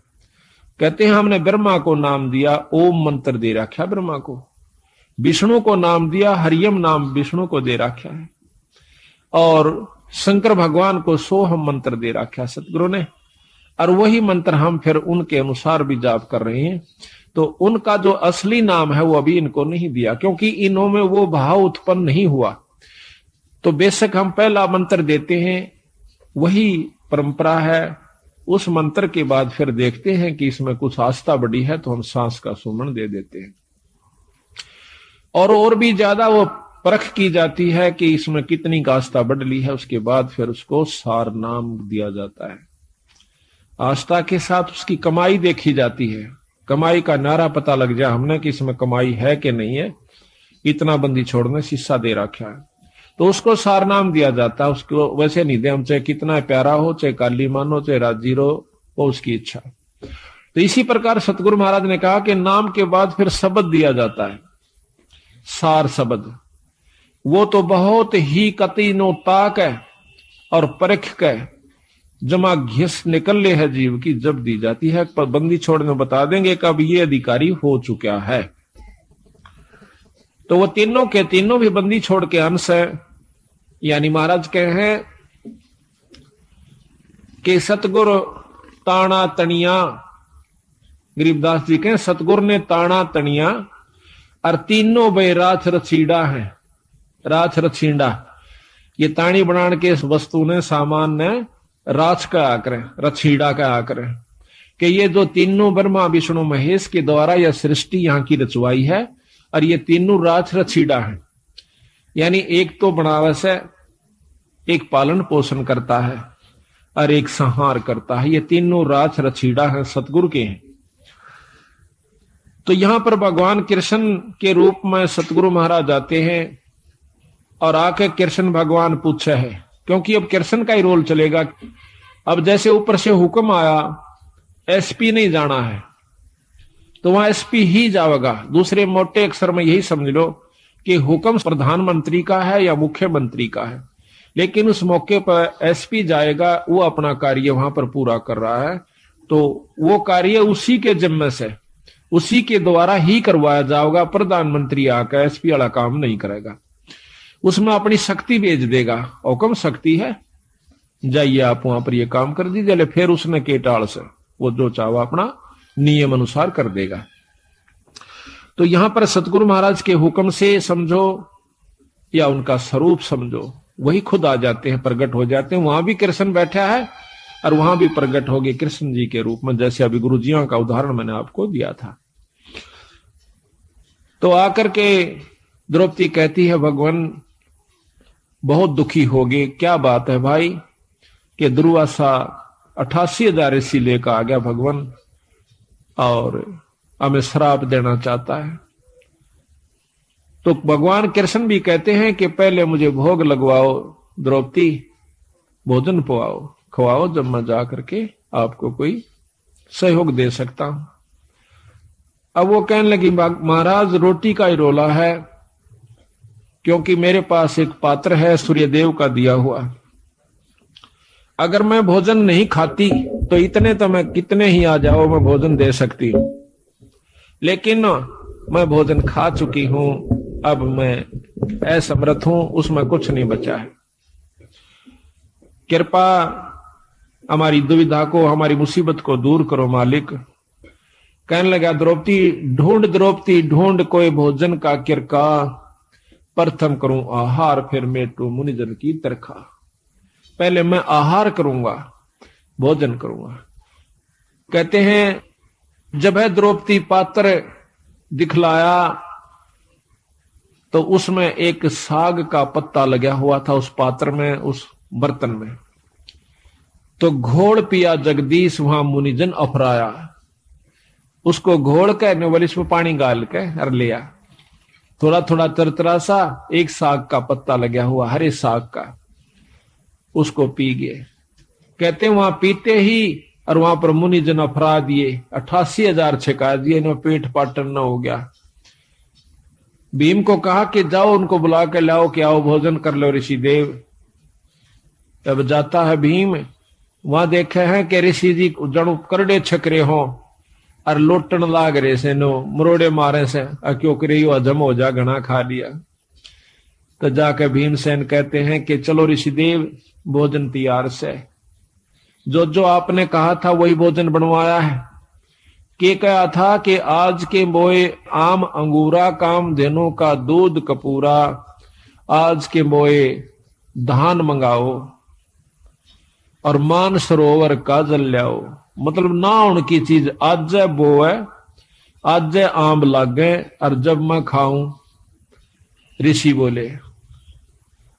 कहते हैं हमने ब्रह्मा को नाम दिया, ओम मंत्र दे रखा ब्रह्मा को, विष्णु को नाम दिया, हरियम नाम विष्णु को दे रखा है, और शंकर भगवान को सोहम मंत्र दे रखा सतगुरु ने। और वही मंत्र हम फिर उनके अनुसार भी जाप कर रहे हैं। तो उनका जो असली नाम है वो अभी इनको नहीं दिया, क्योंकि इन्हों में वो भाव उत्पन्न नहीं हुआ। तो बेशक हम पहला मंत्र देते हैं, वही परंपरा है। उस मंत्र के बाद फिर देखते हैं कि इसमें कुछ आस्था बढ़ी है तो हम सांस का सुमन दे देते हैं, और भी ज्यादा वो परख की जाती है कि इसमें कितनी आस्था बढ़ ली है। उसके बाद फिर उसको सार नाम दिया जाता है। आस्था के साथ उसकी कमाई देखी जाती है, कमाई का नारा पता लग जाए हमने कि इसमें कमाई है कि नहीं है। इतना बंदी छोड़ने शीशा दे रखा है तो उसको सार नाम दिया जाता है। उसको वैसे नहीं दे हम, चाहे कितना प्यारा हो, चाहे काली मानो, चाहे राजीरो, वो उसकी इच्छा। तो इसी प्रकार सतगुरु महाराज ने कहा कि नाम के बाद फिर शब्द दिया जाता है, सार शब्द। वो तो बहुत ही कति नो ताक है और परख के जमा घिस निकल ले है जीव की, जब दी जाती है। पर बंदी छोड़ने बता देंगे कब ये अधिकारी हो चुका है। तो वो तीनों के तीनों भी बंदी छोड़ के अंश है। यानी महाराज कहे हैं कि सतगुरु ताना तनिया, गरीबदास जी कहें सतगुरु ने ताना तनिया, और तीनों बे राछ रछीड़ा है। राछ रछीड़ा ये ताणी बनाने के वस्तु ने, सामान ने राछ का आकर, रछीड़ा का आकर, कि ये जो तीनों ब्रह्मा विष्णु महेश के द्वारा यह सृष्टि यहाँ की रचवाई है, और ये तीनों राछ रछीड़ा है, यानी एक तो बनावस है, एक पालन पोषण करता है और एक संहार करता है। ये तीनों राछ रछीड़ा है, सतगुरु के हैं। तो यहां पर भगवान कृष्ण के रूप में सतगुरु महाराज आते हैं और आके कृष्ण भगवान पूछे है, क्योंकि अब कृष्ण का ही रोल चलेगा। अब जैसे ऊपर से हुक्म आया, एसपी नहीं जाना है तो वहां एसपी ही जाएगा। दूसरे मोटे अक्षर में यही समझ लो कि हुक्म प्रधानमंत्री का है या मुख्यमंत्री का है, लेकिन उस मौके पर एसपी जाएगा, वो अपना कार्य वहां पर पूरा कर रहा है, तो वो कार्य उसी के जिम्मे से, उसी के द्वारा ही करवाया जाएगा। प्रधानमंत्री आकर एसपी वाला काम नहीं करेगा, उसमें अपनी शक्ति भेज देगा। हुक्म शक्ति है, जाइए आप वहां पर ये काम कर दीजिए, फिर उसने केटाल से वो जो चाहो अपना नियम अनुसार कर देगा। तो यहां पर सतगुरु महाराज के हुक्म से समझो या उनका स्वरूप समझो, वही खुद आ जाते हैं, प्रकट हो जाते हैं। वहां भी कृष्ण बैठा है और वहां भी प्रकट हो गए कृष्ण जी के रूप में, जैसे अभी गुरु जियों का उदाहरण मैंने आपको दिया था। तो आकर के द्रौपदी कहती है, भगवान बहुत दुखी हो गए। क्या बात है भाई? कि दुर्वासा 88,000 ऋषि लेकर आ गया भगवान और हमें श्राप देना चाहता है। तो भगवान कृष्ण भी कहते हैं कि पहले मुझे भोग लगवाओ द्रौपदी, भोजन पवाओ, खवाओ, जब मैं जा करके आपको कोई सहयोग दे सकता हूं। अब वो कहने लगी, महाराज रोटी का ही रोला है, क्योंकि मेरे पास एक पात्र है सूर्यदेव का दिया हुआ। अगर मैं भोजन नहीं खाती तो इतने तो मैं कितने ही आ जाओ मैं भोजन दे सकती हूं, लेकिन मैं भोजन खा चुकी हूं, अब मैं असमर्थ हूं, उसमें कुछ नहीं बचा है। कृपा हमारी दुविधा को, हमारी मुसीबत को दूर करो मालिक। कहने लगा, द्रौपदी ढूंढ कोई भोजन का किरका, प्रथम करूं आहार फिर मेटू मुनिजन की तरखा। पहले मैं आहार करूंगा, भोजन करूंगा। कहते हैं जब है द्रौपदी पात्र दिखलाया तो उसमें एक साग का पत्ता लगा हुआ था उस पात्र में, उस बर्तन में। तो घोड़ पिया जगदीश वहां मुनिजन अफराया। उसको घोड़ कहने वाले इसमें पानी गाल के हर लिया, थोड़ा थोड़ा तरतरा सा एक साग का पत्ता लगा हुआ, हरे साग का, उसको पी गए। कहते हैं वहां पीते ही और वहां पर मुनिजन अफरा दिए, 88,000 छिका दिए, इन्हें पेट पाटन न हो गया। भीम को कहा कि जाओ उनको बुला के लाओ कि आओ भोजन कर लो ऋषि देव। तब जाता है भीम, वहां देखे हैं कि ऋषि जी जणु करड़े छकरे हो और लोटन लाग रहे से, नो मरोड़े मारे से, क्यों करे हजम हो जा, घना खा लिया। तो जाके भीमसेन कहते हैं कि चलो ऋषि देव भोजन तैयार से, जो आपने कहा था वही भोजन बनवाया है। के कहा था कि आज के मोए आम अंगूरा, काम धेनु का दूध कपूरा, आज के मोए धान मंगाओ और मान सरोवर का जल लाओ। मतलब ना उनकी चीज आज बो है, आज आम लागे और जब मैं खाऊं। ऋषि बोले,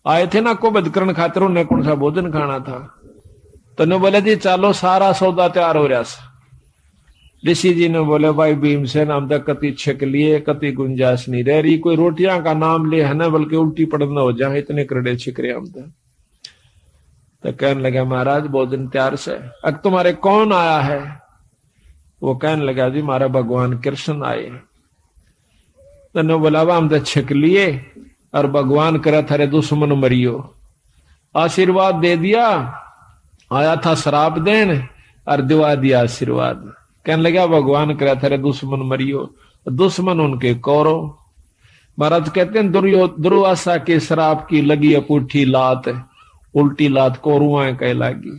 आए थे ना को बदकरण खातिर, उन्हें कौन सा भोजन खाना था? तो ने बोले जी चलो सारा सौदा तैयार हो रहा। ऋषि जी ने बोले, भाई भीमसेन हम तक कति छिक लिए, कति गुंजाइश नहीं रह रही, कोई रोटियां का नाम ले है ना, बल्कि उल्टी पड़ना हो जाए, इतने करड़े छिक रहे हम तक। तो कहने लगा, महाराज भोजन तैयार से। अब तुम्हारे कौन आया है? वो कहने लगा, जी हमारा भगवान कृष्ण आए। तो ने बोला, हम तो छिक लिए और भगवान करे थारे दुश्मन मरियो। आशीर्वाद दे दिया, आया था श्राप देन और दिवा दिया आशीर्वाद। कहने लगा, भगवान करे थारे दुश्मन मरियो, दुश्मन उनके कौरव। महाराज कहते हैं दुर्वासा के श्राप की लगी अपूठी लात, उल्टी लात कौरुआ कह लागी।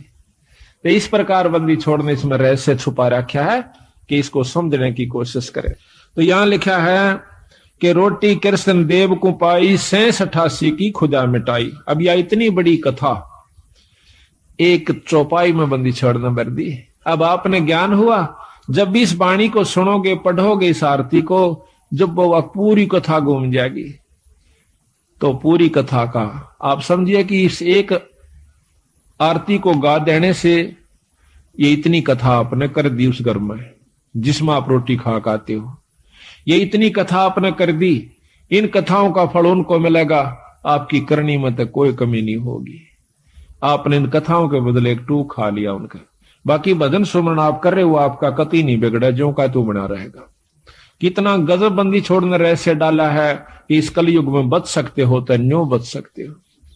तो इस प्रकार बंदी छोड़ने इसमें रहस्य छुपा रखा है कि इसको समझने की कोशिश करें। तो यहां लिखा है कि रोटी कृष्ण देव को पाई, 86 की खुदा मिटाई। अब यह इतनी बड़ी कथा एक चौपाई में बंदी छोड़ना भर दी। अब आपने ज्ञान हुआ, जब भी इस वाणी को सुनोगे, पढ़ोगे इस आरती को, जब वो पूरी कथा घूम जाएगी तो पूरी कथा का आप समझिए कि इस एक आरती को गा देने से ये इतनी कथा आपने कर दी उस घर में जिसमें आप रोटी खा खाते हो। ये इतनी कथा आपने कर दी, इन कथाओं का फल उनको मिलेगा, आपकी करनी में तो कोई कमी नहीं होगी। आपने इन कथाओं के बदले एक टूक खा लिया उनका। बाकी भजन सुमरण आप कर रहे हो, आपका कति नहीं बिगड़ा, जो का तू बना रहेगा। कितना गजब बंदी छोड़ने रहस्य डाला है कि इस कलयुग में बच सकते हो तो न्यों बच सकते हो।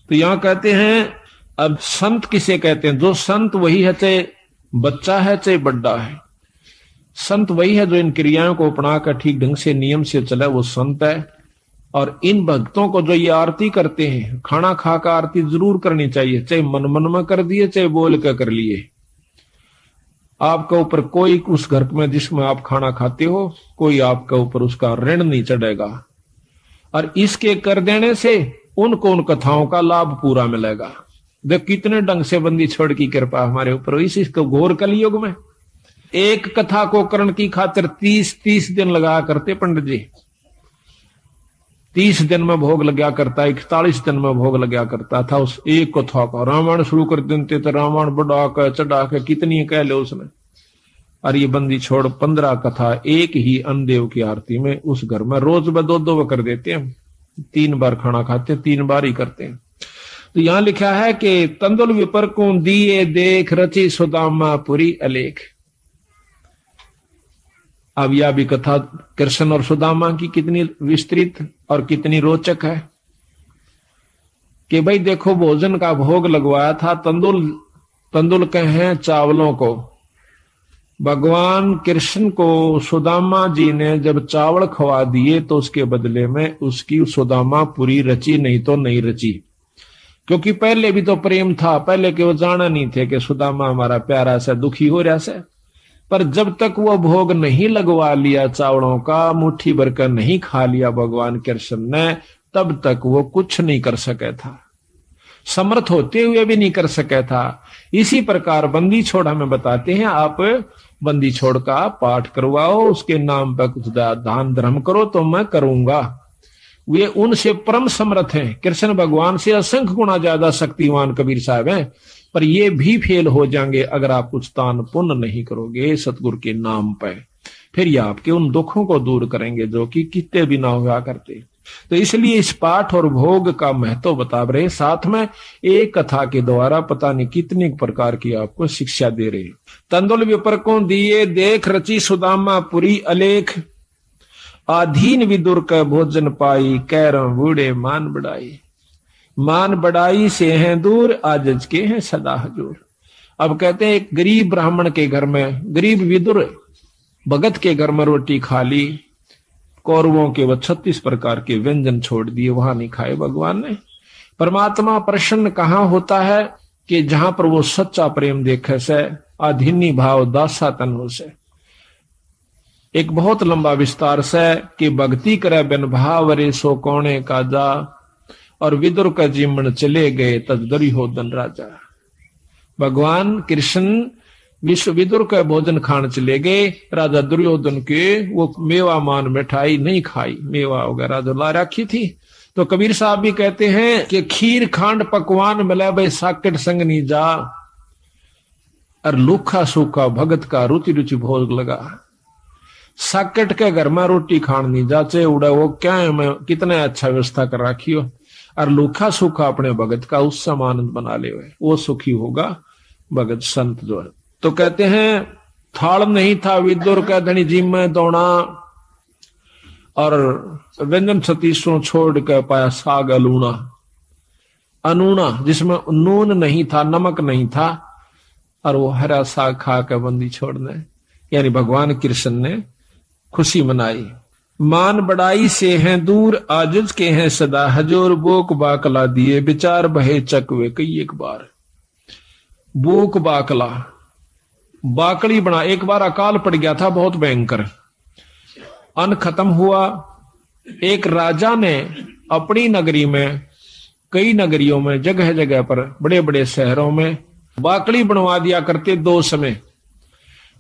तो यहां कहते हैं, अब संत किसे कहते हैं? जो संत वही है, चाहे बच्चा है चाहे बड्डा है। संत वही है जो इन क्रियाओं को अपनाकर ठीक ढंग से नियम से चले, वो संत है। और इन भक्तों को जो ये आरती करते हैं, खाना खाकर आरती जरूर करनी चाहिए, चाहे मन में कर दिए चाहे बोल कर कर लिए। आपके ऊपर कोई उस घर में जिसमें आप खाना खाते हो, कोई आपके ऊपर उसका ऋण नहीं चढ़ेगा। और इसके कर देने से उनको उन कथाओं का लाभ पूरा मिलेगा। देख कितने ढंग से बंदी छोड़ की कृपा हमारे ऊपर। इसको घोर कलयुग में एक कथा को करण की खातिर 30 दिन लगा करते पंडित जी। 30 दिन में भोग लगा करता, 41 दिन में भोग लगा करता था उस एक कथा का। रामायण शुरू कर देते तो रामायण बढ़ा कर चढ़ा के कितनी कह ले उसने। और ये बंदी छोड़ 15 कथा एक ही अन्नदेव की आरती में उस घर में रोज में 2 कर देते हैं। 3 बार खाना खाते, 3 बार ही करते हैं। तो यहां लिखा है कि तंदुल विपर को दिए देख रची सुदामा पुरी अलेख। अब यह भी कथा कृष्ण और सुदामा की कितनी विस्तृत और कितनी रोचक है कि भाई देखो, भोजन का भोग लगवाया था, तंदुल कहे चावलों को। भगवान कृष्ण को सुदामा जी ने जब चावल खवा दिए तो उसके बदले में उसकी सुदामा पूरी रची, नहीं तो नहीं रची। क्योंकि पहले भी तो प्रेम था, पहले के वो जाना नहीं थे कि सुदामा हमारा प्यारा सा दुखी हो रहा से। पर जब तक वो भोग नहीं लगवा लिया चावलों का, मुट्ठी भर कर नहीं खा लिया भगवान कृष्ण ने, तब तक वो कुछ नहीं कर सके था, समर्थ होते हुए भी नहीं कर सके था। इसी प्रकार बंदी छोड़ हमें बताते हैं, आप बंदी छोड़ का पाठ करवाओ, उसके नाम पर कुछ दान धर्म करो तो मैं करूंगा। वे उनसे परम समर्थ हैं, कृष्ण भगवान से असंख्य गुना ज्यादा शक्तिवान कबीर साहब हैं। पर ये भी फेल हो जाएंगे अगर आप कुछ दान पुण्य नहीं करोगे सतगुरु के नाम पे। फिर ये आपके उन दुखों को दूर करेंगे जो कि कितने भी ना हुआ करते। तो इसलिए इस पाठ और भोग का महत्व बता रहे, साथ में एक कथा के द्वारा पता नहीं कितने प्रकार की आपको शिक्षा दे रहे। तंदुल विपर को दिए देख रची सुदामा पुरी अलेख, आधीन विदुर का भोजन पाई, कैर बूढ़े मान बढ़ाई। मान बढ़ाई से हैं दूर, आजज के हैं सदा हजूर। अब कहते हैं एक गरीब ब्राह्मण के घर में, गरीब विदुर भगत के घर में रोटी खा ली, कौरवों के 36 प्रकार के व्यंजन छोड़ दिए, वहां नहीं खाए भगवान ने। परमात्मा प्रसन्न कहां होता है कि जहां पर वो सच्चा प्रेम देखे से, अधीनी भाव दासा तन हो से। एक बहुत लंबा विस्तार से कि भक्ति करे बिन भाव रे सो कौने का जा, और विदुर का जीवन चले गए तजदरी हो धन राजा। भगवान कृष्ण विश्व विदुर का भोजन खान चले गए, राजा दुर्योधन के वो मेवा मान मिठाई नहीं खाई, मेवा वगैरह जो ला रखी थी। तो कबीर साहब भी कहते हैं कि खीर खांड पकवान मिला भाई साकेट संग नहीं जा, और लूखा सूखा भगत का रुचि रुचि भोग लगा। साकेट के घर में रोटी खान नहीं जा, चाहे उड़ा वो क्या है, मैं कितना अच्छा व्यवस्था कर रखी हो, और लूखा सूखा अपने भगत का उससे आनंद बना ले, वो सुखी होगा भगत संत जो है। तो कहते हैं थाल नहीं था विदुर का धनी जी में दौड़ा, और व्यंजन 36 छोड़ के पाया साग अलूना, अनूना जिसमें नून नहीं था, नमक नहीं था, और वो हरा साग खा के बंदी छोड़ने, यानी भगवान कृष्ण ने खुशी मनाई। मान बढ़ाई से हैं दूर, आजज के हैं सदा हजूर, बोक बाकला दिए विचार बहे चकवे कई एक बार। बोक बाकला बाकड़ी बना, एक बार अकाल पड़ गया था बहुत भयंकर, अन्न खत्म हुआ। एक राजा ने अपनी नगरी में, कई नगरियों में, जगह जगह पर, बड़े बड़े शहरों में बाकड़ी बनवा दिया करते 2 समय।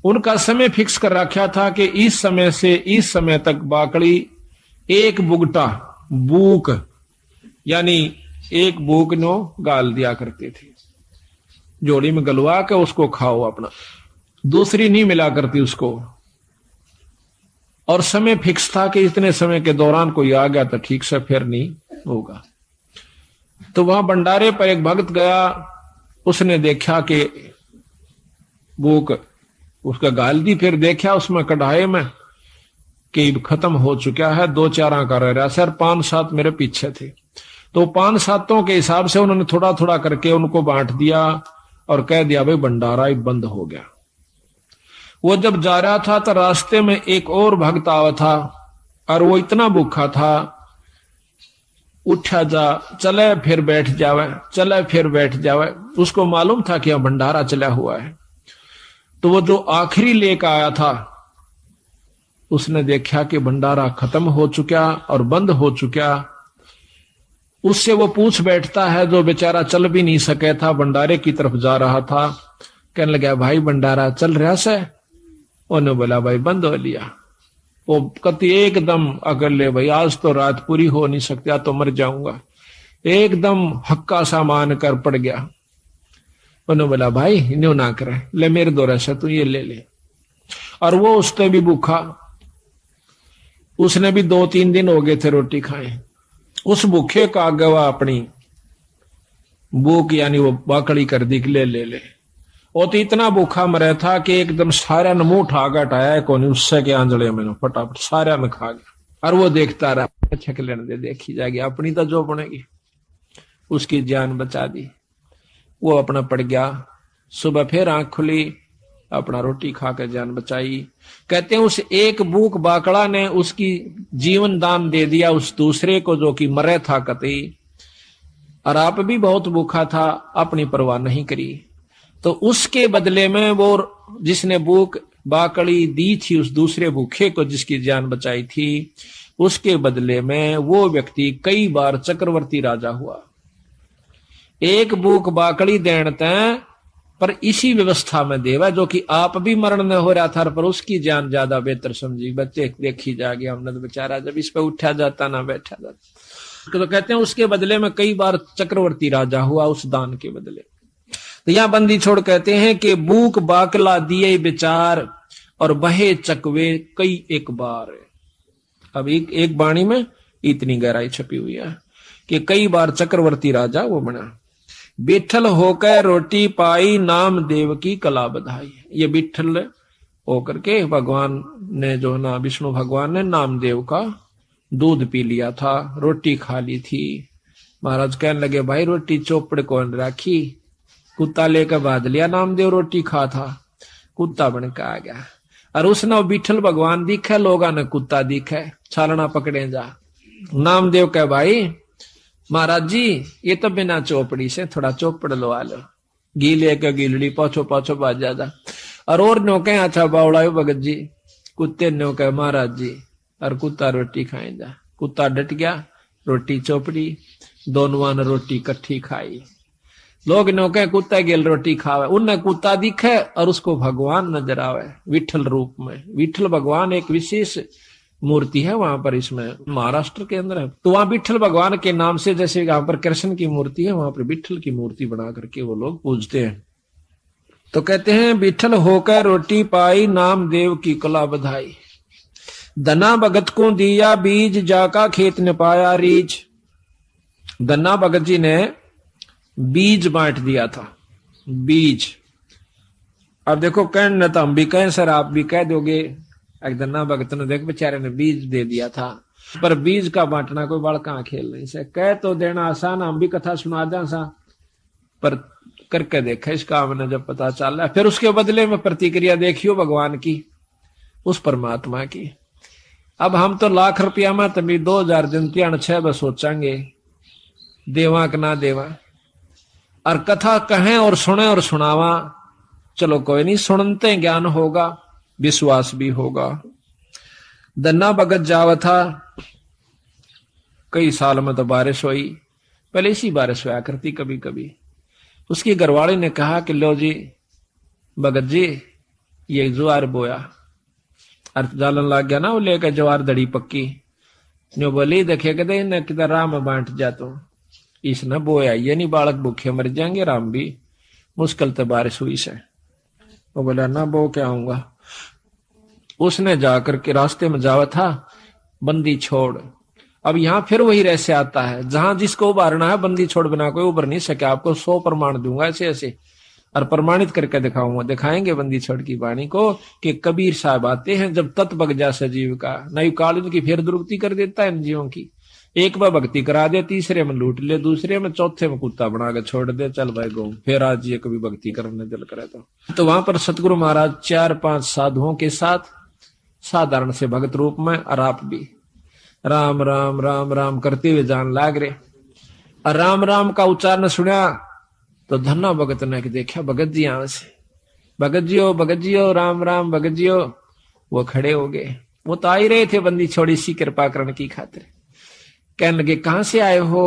उनका समय फिक्स कर रखा था कि इस समय से इस समय तक बाकड़ी एक बुगटा बूक यानी एक बूक नो गाल दिया करते थे, जोड़ी में गलवा के उसको खाओ अपना, दूसरी नहीं मिला करती उसको। और समय फिक्स था कि इतने समय के दौरान कोई आ गया तो ठीक से फिर नहीं होगा। तो वहां भंडारे पर एक भक्त गया, उसने देखा कि भूख उसका गाल दी, फिर देखा उसमें कढ़ाई में कि खत्म हो चुका है, 2-4 का रह रहा। सर 5-7 मेरे पीछे थे, तो 5-7 के हिसाब से उन्होंने थोड़ा थोड़ा करके उनको बांट दिया और कह दिया भाई भंडारा ही बंद हो गया। वो जब जा रहा था तो रास्ते में एक और भक्त आवा था और वो इतना भूखा था, उठा जा चले फिर बैठ जावे, चले फिर बैठ जावे। उसको मालूम था कि यह भंडारा चला हुआ है। तो वो जो आखिरी लेकर आया था उसने देखा कि भंडारा खत्म हो चुका और बंद हो चुका। उससे वो पूछ बैठता है, जो बेचारा चल भी नहीं सके था, भंडारे की तरफ जा रहा था, कहने लगा भाई भंडारा चल रहा से? उन्होंने बोला भाई बंद हो लिया। वो कति एकदम अगर ले भाई आज तो रात पूरी हो नहीं सकती, तो मर जाऊंगा, एकदम हक्का सा मान कर पड़ गया। उन्होंने बोला भाई न्यू ना करे, ले मेरे दौरे से तू ये ले ले। और वो उसने भी भूखा, उसने भी 2-3 दिन हो गए थे रोटी खाए। उस भूखे का आगे वह अपनी भूख यानी वो बाकड़ी कर दी कि ले ले ले। वो तो इतना भूखा मरे था कि एकदम सारा ने मुंह उठा हटाया कौन, उससे के आंजड़े में फटाफट सारा में खा गया। और वो देखता रहा, छक लेने दे, देखी जाएगी अपनी तो जो बनेगी। उसकी जान बचा दी, वो अपना पड़ गया। सुबह फिर आंख खुली, अपना रोटी खाकर जान बचाई। कहते हैं उस एक भूख बाकड़ा ने उसकी जीवन दान दे दिया उस दूसरे को जो कि मरे था कतई। और आप भी बहुत भूखा था, अपनी परवाह नहीं करी। तो उसके बदले में वो जिसने भूख बाकड़ी दी थी उस दूसरे भूखे को जिसकी जान बचाई थी, उसके बदले में वो व्यक्ति कई बार चक्रवर्ती राजा हुआ। एक भूख बाकड़ी देते पर इसी व्यवस्था में देवा जो कि आप भी मरण न हो रहा था, पर उसकी जान ज्यादा बेहतर समझी। बच्चे देखी जाएगी, हमने तो बेचारा जब इस पे उठा जाता ना बैठा जाता। तो कहते हैं उसके बदले में कई बार चक्रवर्ती राजा हुआ उस दान के बदले। तो यहां बंदी छोड़ कहते हैं कि भूख बाकला दिए विचार और बहे चकवे कई एक बार। अब एक बाणी में इतनी गहराई छपी हुई है कि कई बार चक्रवर्ती राजा वो बना। बिठल होकर रोटी पाई नाम देव की कला बधाई। ये बिठल होकर के भगवान ने जो ना विष्णु भगवान ने नामदेव का दूध पी लिया था, रोटी खा ली थी। महाराज कहने लगे भाई रोटी चौपड़ कौन राखी? कुत्ता लेकर बांध लिया, नामदेव रोटी खा था, कुत्ता बन के आ गया। और उसने बिठल भगवान दिखे, लोगा ने कुत्ता दिखे, छालना पकड़े जा। नामदेव कह भाई महाराज जी ये तो बिना चौपड़ी से थोड़ा चौपड़ लो आ लो, घी लेकर गीलड़ी पाछो पाछो बाज जा। और नो कहे अच्छा बावड़ा भगत जी, कुत्ते नो कहे महाराज जी, और कुत्ता रोटी खाए जा। कुत्ता डट गया, रोटी चौपड़ी, दोनों ने रोटी इकट्ठी खाई। लोग नो कहे कुत्ता गेल रोटी खावे, उनने कुत्ता दिखे और उसको भगवान नजर आवे विठल रूप में। विठल भगवान एक विशेष मूर्ति है वहां पर, इसमें महाराष्ट्र के अंदर है। तो वहां विठल भगवान के नाम से, जैसे यहाँ पर कृष्ण की मूर्ति है, वहां पर विठल की मूर्ति बना करके वो लोग पूजते हैं। तो कहते हैं विठल होकर रोटी पाई नाम देव की कला बधाई। धना भगत को दिया बीज जाका खेत ने पाया रीछ। धना भगत जी ने बीज बांट दिया था, बीज। अब देखो कहने तो हम भी कहें सर, आप भी कह दोगे एक धना भगत ने देख बेचारे ने बीज दे दिया था, पर बीज का बांटना कोई बड़का खेल नहीं से। कह तो देना आसान, हम भी कथा सुना दें सा, पर करके देखा इस काम ने जब पता चल रहा है, फिर उसके बदले में प्रतिक्रिया देखियो भगवान की, उस परमात्मा की। अब हम तो लाख रुपया में तभी 2000 दिन 6 बस सोचेंगे देवा कि ना देवा। और कथा कहें और सुने और सुनावा, चलो कोई नहीं, सुनते ज्ञान होगा, विश्वास भी होगा। धन्ना भगत जावा था, कई साल में तो बारिश हुई, पहले इसी बारिश हुआ करती कभी कभी। उसकी घरवाली ने कहा कि लो जी भगत जी ये ज्वार बोया, और जालन लग गया ना, वो लेकर ज्वार दड़ी पक्की। न्यू बोली देखे कहते न किधर राम बांट जा तो इसने बोया ये नहीं बालक भूखे मर जाएंगे राम भी मुश्किल तो बारिश हुई से। वो बोला ना बो क्या आऊंगा। उसने जाकर के रास्ते में जावा था बंदी छोड़। अब यहां फिर वही रहस्य आता है जहां जिसको उबारना है बंदी छोड़ बिना कोई उबर नहीं सके। आपको 100 प्रमाण दूंगा ऐसे ऐसे और प्रमाणित करके दिखाऊंगा। दिखाएंगे बंदी छोड़ की वाणी को कि कबीर साहब आते हैं जब तत् बग जा सजीव का नई काल की फिर दुरुक्ति कर देता है इन जीवों की। एक बार भक्ति करा दे तीसरे में लूट ले दूसरे में चौथे में कुत्ता बना के छोड़ दे चल भाई गो फिर आज ये कभी भक्ति करने दिल करे तो वहां पर सतगुरु महाराज 4-5 साधुओं के साथ साधारण से भगत रूप में और आप भी राम राम राम राम करते हुए जान लाग रहे। और राम राम का उच्चारण सुना तो धन्ना भगत ने देखा भगत जी यहां से भगत जी हो राम राम भगत जी हो। वो खड़े हो गए। वो तो आ ही रहे थे बंदी छोड़ी सी कृपा करने की खातिर। कहने लगे कहां से आए हो।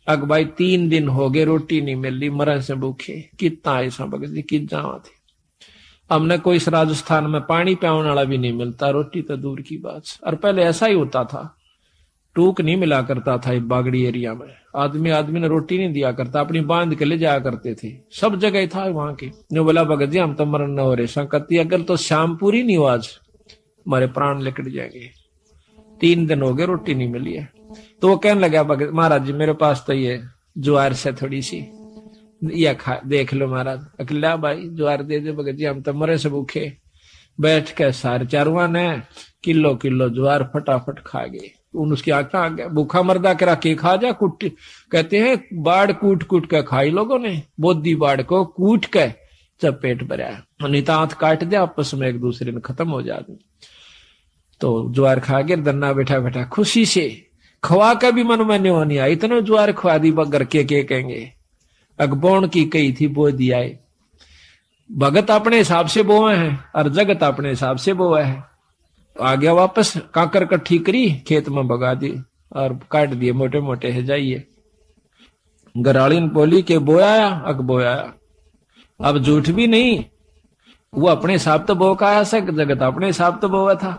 अग भाई 3 दिन हो गए रोटी नहीं मिल रही मरण से भूखे। कितना ऐसा भगत जी कित जावा थे। हमने कोई इस राजस्थान में पानी पियाने वाला भी नहीं मिलता रोटी तो दूर की बात। और पहले ऐसा ही होता था टूक नहीं मिला करता था बागड़ी एरिया में। आदमी ने रोटी नहीं दिया करता अपनी बांध के ले जाया करते थे सब जगह था वहां के। जो बोला भगत जी हम तो मरण न हो रहे संकती अगर तो शाम पूरी नहीं हो आज हमारे प्राण निकट जाएंगे। 3 दिन हो गए रोटी नहीं मिली है। तो वो कहने लगा भगत महाराज जी मेरे पास तो ये ज्वार से थोड़ी सी या खा देख लो महाराज। अकेला भाई ज्वार दे दे भगत जी हम तो मरे से भूखे। बैठ के सारे चारुआ ने किलो ज्वार फटाफट खा गए। उसकी आंखें आ गया भूखा मर्दा करा के खा जा कुट कहते हैं बाढ़ कूट के खाई लोगों ने बोधी बाढ़ को कूट के जब पेट भरा नितांत काट दिया आपस में एक दूसरे में खत्म हो जाते। तो ज्वार खा के दन्ना बैठा खुशी से खवा का भी मन में नहीं आई इतने ज्वार खवा दी बगर के कहेंगे। अगबोण की कही थी बो दिया भगत अपने हिसाब से बोए हैं और जगत अपने हिसाब से बोए है। आ गया वापस काकर कट्ठी करी खेत में भगा दी और काट दिए मोटे मोटे है जाइए। गराड़ी ने बोली के बोया अग बोया। अब झूठ भी नहीं वो अपने हिसाब तो बो का आया से जगत अपने हिसाब तो बोया था।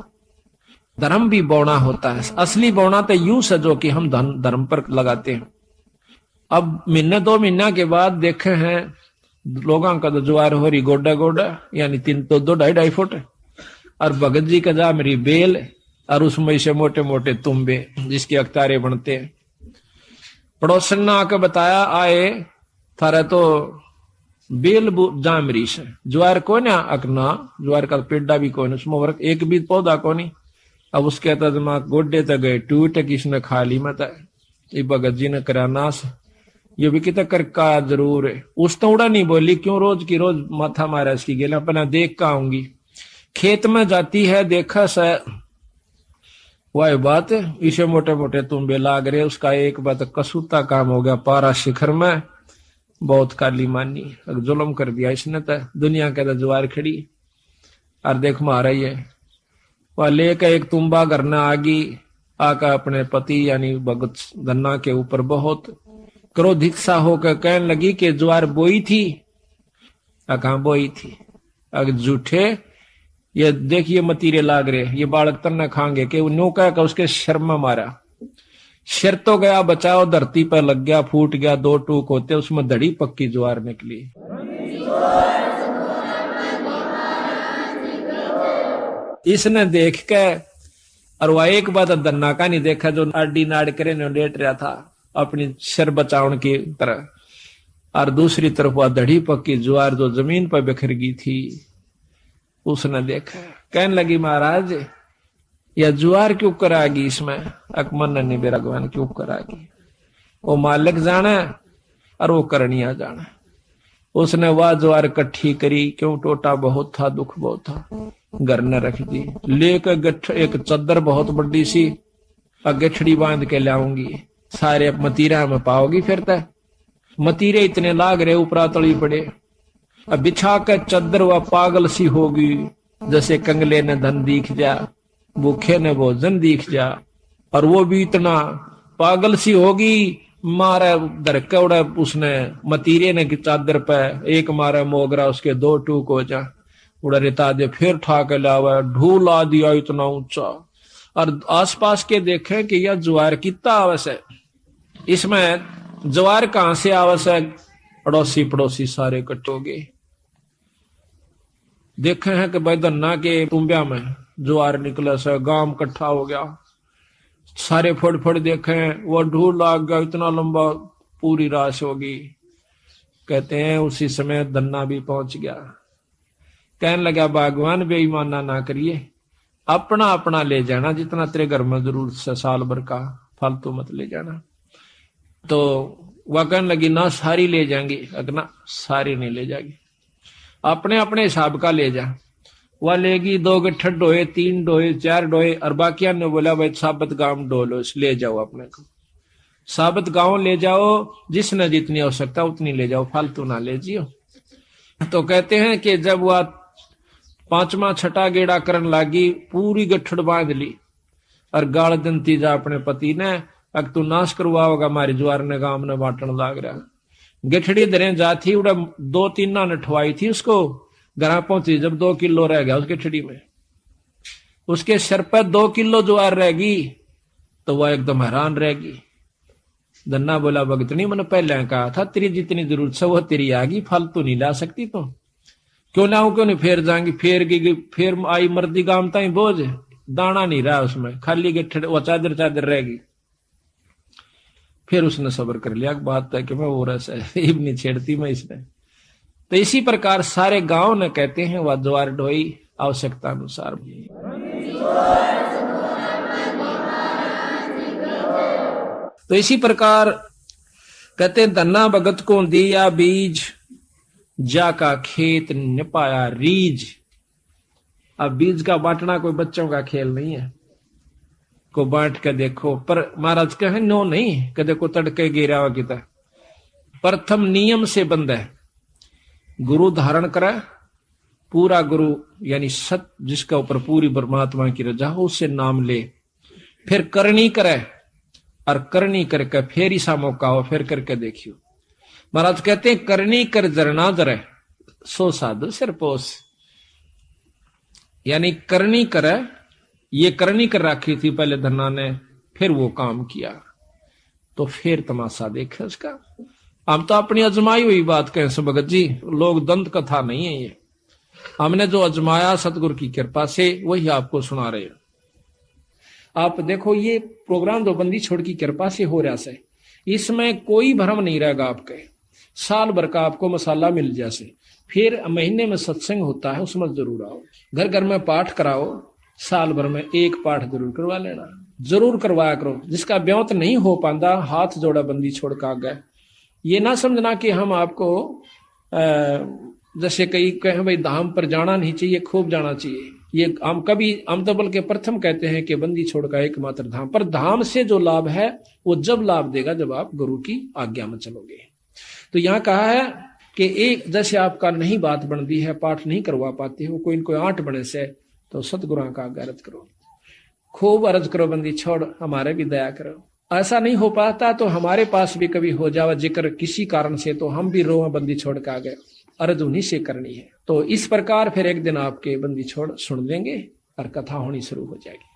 धर्म भी बौना होता है असली बौना तो यूं सजो कि हम धर्म पर लगाते हैं। अब महीने 2 महीना के बाद देखे हैं लोगों का तो ज्वार हो रही गोडा यानी 3 तो 2-2.5 फुट और भगत जी का जा मेरी बेल और उसमें से मोटे मोटे तुम्बे जिसके अख्तारे बनते हैं। पड़ोसन ने आकर बताया आए थारा तो बेल जामरी से ज्वार को ना अकना ज्वार का पेड़ा भी कौन उसमें वर्क एक भी पौधा को नहीं। अब उसके दिमाग गोड्डे तक गए टूट किसने खा ली मत भगत जी ने करा नाश ये भी कितना कर का जरूर है। उस तो उड़ा नहीं बोली क्यों रोज की रोज माथा मारा इसकी गेला अपना देख का आऊंगी खेत में जाती है देखा सा वह बात इसे मोटे मोटे तुम्बे लाग रहे। उसका एक बात कसूता काम हो गया पारा शिखर में बहुत काली मानी जुल्म कर दिया इसने तो दुनिया के ज्वार खड़ी और देख मारा ही है। वह लेकर एक तुम्बा करना आगी आका अपने पति यानी भगत धन्ना के ऊपर बहुत क्रोधित सा होकर कहने लगी कि ज्वार बोई थी कहां बोई थी अगर झूठे ये देखिए मतीरे लाग रहे ये बालक तन्ना खाएंगे कि नो कह उसके शर में मारा सिर तो गया बचाओ धरती पर लग गया फूट गया 2 टूक होते उसमें धड़ी पक्की ज्वार निकली। इसने देख के और वह एक बात दन्ना का नहीं देखा जो आडी नाड़ करे ने लेट रहा था अपनी सिर बचावन की तरह और दूसरी तरफ वह धड़ी पक्की ज्वार जो जमीन पर बिखर गई थी उसने देखा कहने लगी महाराज यह ज्वार क्यों करागी इसमें अकमन ने बेरगवान क्यों करागी वो मालिक जाना और वो करनिया जाना। उसने वह ज्वार इकट्ठी करी क्यों टोटा बहुत था दुख बहुत था घर न रख दी लेकर एक चद्दर बहुत बड़ी सी गठड़ी बांध के लाऊंगी सारे मतीरा में पाओगी फिर तक मतीरे इतने लाग रहे ऊपरा तली पड़े अब बिछा कर चद्दर वह पागल सी होगी जैसे कंगले ने धन दिख जा भूखे ने भोजन दिख जा और वो भी इतना पागल सी होगी मारा धरका उड़ा उसने मतीरे ने की चादर पे एक मारा मोगरा उसके 2 टूक हो जा उड़ा रेता दे फिर ठा के लावा ढूला दिया इतना ऊंचा और आसपास के देखें कि यह ज्वार कितना आवश्य है, इसमें ज्वार कहां से आवश्यक, अड़ोसी पड़ोसी सारे इकट्ठे हो गए। देखे हैं कि भाई धन्ना के तुम्बिया में ज्वार निकला से गांव इकट्ठा हो गया, सारे फड़ फड़ देखे वो ढूंढ लाग गया, इतना लंबा पूरी राश होगी। कहते हैं उसी समय धन्ना भी पहुंच गया, कहने लगा भगवान बेईमाना ना करिए, अपना अपना ले जाना, जितना तेरे घर में जरूरत से साल भर का, फालतू मत ले जाना। तो वह कहने लगी ना सारी ले जाएंगी, अगना सारी नहीं ले जाएगी, अपने अपने हिसाब का ले जा। वह लेगी 2 गट्ठर डोए, 3 डोए, 4 डोए, और बाकिया ने बोला भाई साबत गांव डोलो, ले जाओ अपने को, साबत गांव ले जाओ, जिसने जितनी आवश्यकता उतनी ले जाओ, फालतू ना ले जियो। तो कहते हैं कि जब वह 5वां छठा गेड़ा करन लागी, पूरी गठड़ बांध ली और गाल दंती जा अपने पति ने, अग तू नाश करवाओगा हमारी ज्वार ने गांव ने बांटन लाग रहा। गठड़ी दरे जाती उड़ा 2-3 नठवाई थी उसको, घर पहुंची जब 2 किलो रह गया उस गठड़ी में, उसके सिर पर 2 किलो ज्वार रहेगी, तो वह एकदम हैरान रहेगी। धन्ना बोला भगतनी मैंने पहले कहा था तेरी जितनी जरूरत है वो तेरी आगी, फालतू नहीं ला सकती तुम। क्यों लाऊं, क्यों नहीं, फेर जाएंगी, फेर आई मर्दी गांव ताई बोझ, दाना नहीं रहा उसमें, खाली गठड़ वो चादर चादर रहेगी। फिर उसने सब्र कर लिया, बात है कि मैं वो रस नहीं छेड़ती मैं इसने। तो इसी प्रकार सारे गांव ने कहते हैं वह ज्वार ढोई आवश्यकता अनुसार। तो इसी प्रकार कहते हैं धन्ना भगत को दिया बीज, जाका खेत न पाया रीज। अब बीज का बांटना कोई बच्चों का खेल नहीं है, को बांट के देखो, पर महाराज कहे नो नहीं, कदे को तड़के गिरा हुआ किता। प्रथम नियम से बंद है, गुरु धारण करे, पूरा गुरु यानी सत जिसका ऊपर पूरी परमात्मा की रजा हो उससे नाम ले, फिर करनी करे, और करनी करके फिर ऐसा मौका हो फिर करके देखियो। महाराज कहते हैं करनी कर जरना जरे, सो साधु सिरपोस, यानी करनी करे, ये करनी कर रखी थी पहले धन्ना ने, फिर वो काम किया, तो फिर तमाशा देखे उसका। हम तो अपनी अजमाई हुई बात कहें सो भगत जी, लोग दंत कथा नहीं है ये, हमने जो अजमाया सतगुरु की कृपा से वही आपको सुना रहे हैं। आप देखो ये प्रोग्राम दो बंदी छोड़ की कृपा से हो रहा है, इसमें कोई भ्रम नहीं रहेगा आपके। साल भर का आपको मसाला मिल जैसे, फिर महीने में सत्संग होता है उसमें जरूर आओ, घर घर में पाठ कराओ, साल भर में 1 पाठ जरूर करवा लेना, जरूर करवाया करो। जिसका ब्याह नहीं हो पाता हाथ जोड़ा बंदी छोड़ का गए, ये ना समझना कि हम आपको जैसे कई कहें भाई धाम पर जाना नहीं चाहिए, खूब जाना चाहिए। ये हम तो बल्कि प्रथम कहते हैं कि बंदी छोड़ का एकमात्र धाम, पर धाम से जो लाभ है वो जब लाभ देगा जब आप गुरु की आज्ञा में चलोगे। तो यहाँ कहा है कि एक जैसे आपका नहीं बात बनती है, पाठ नहीं करवा पाते हो, कोई इनको 8 बने से, तो सतगुरु का आज्ञा अर्ज करो, खूब अर्ज करो, बंदी छोड़ हमारे भी दया करो। ऐसा नहीं हो पाता तो हमारे पास भी कभी हो जावा जिक्र किसी कारण से, तो हम भी रोआ बंदी छोड़ के आ गए, अर्ज उन्हीं से करनी है। तो इस प्रकार फिर एक दिन आपके बंदी छोड़ सुन लेंगे और कथा होनी शुरू हो जाएगी।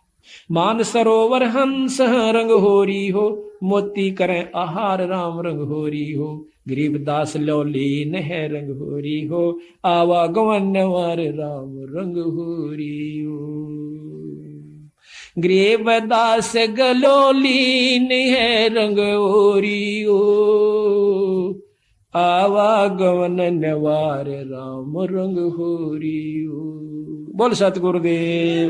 मान सरोवर हंस रंग होरी हो, मोती करें आहार राम रंग होरी हो, गरीबदास लौलीन है रंग होरी हो, आवा गवनवर राम रंग होरी हो। गरीबदास गलोलीन है रंग होरी हो, आवागमन नवार राम रंग होरी हो। बोल सतगुरुदेव।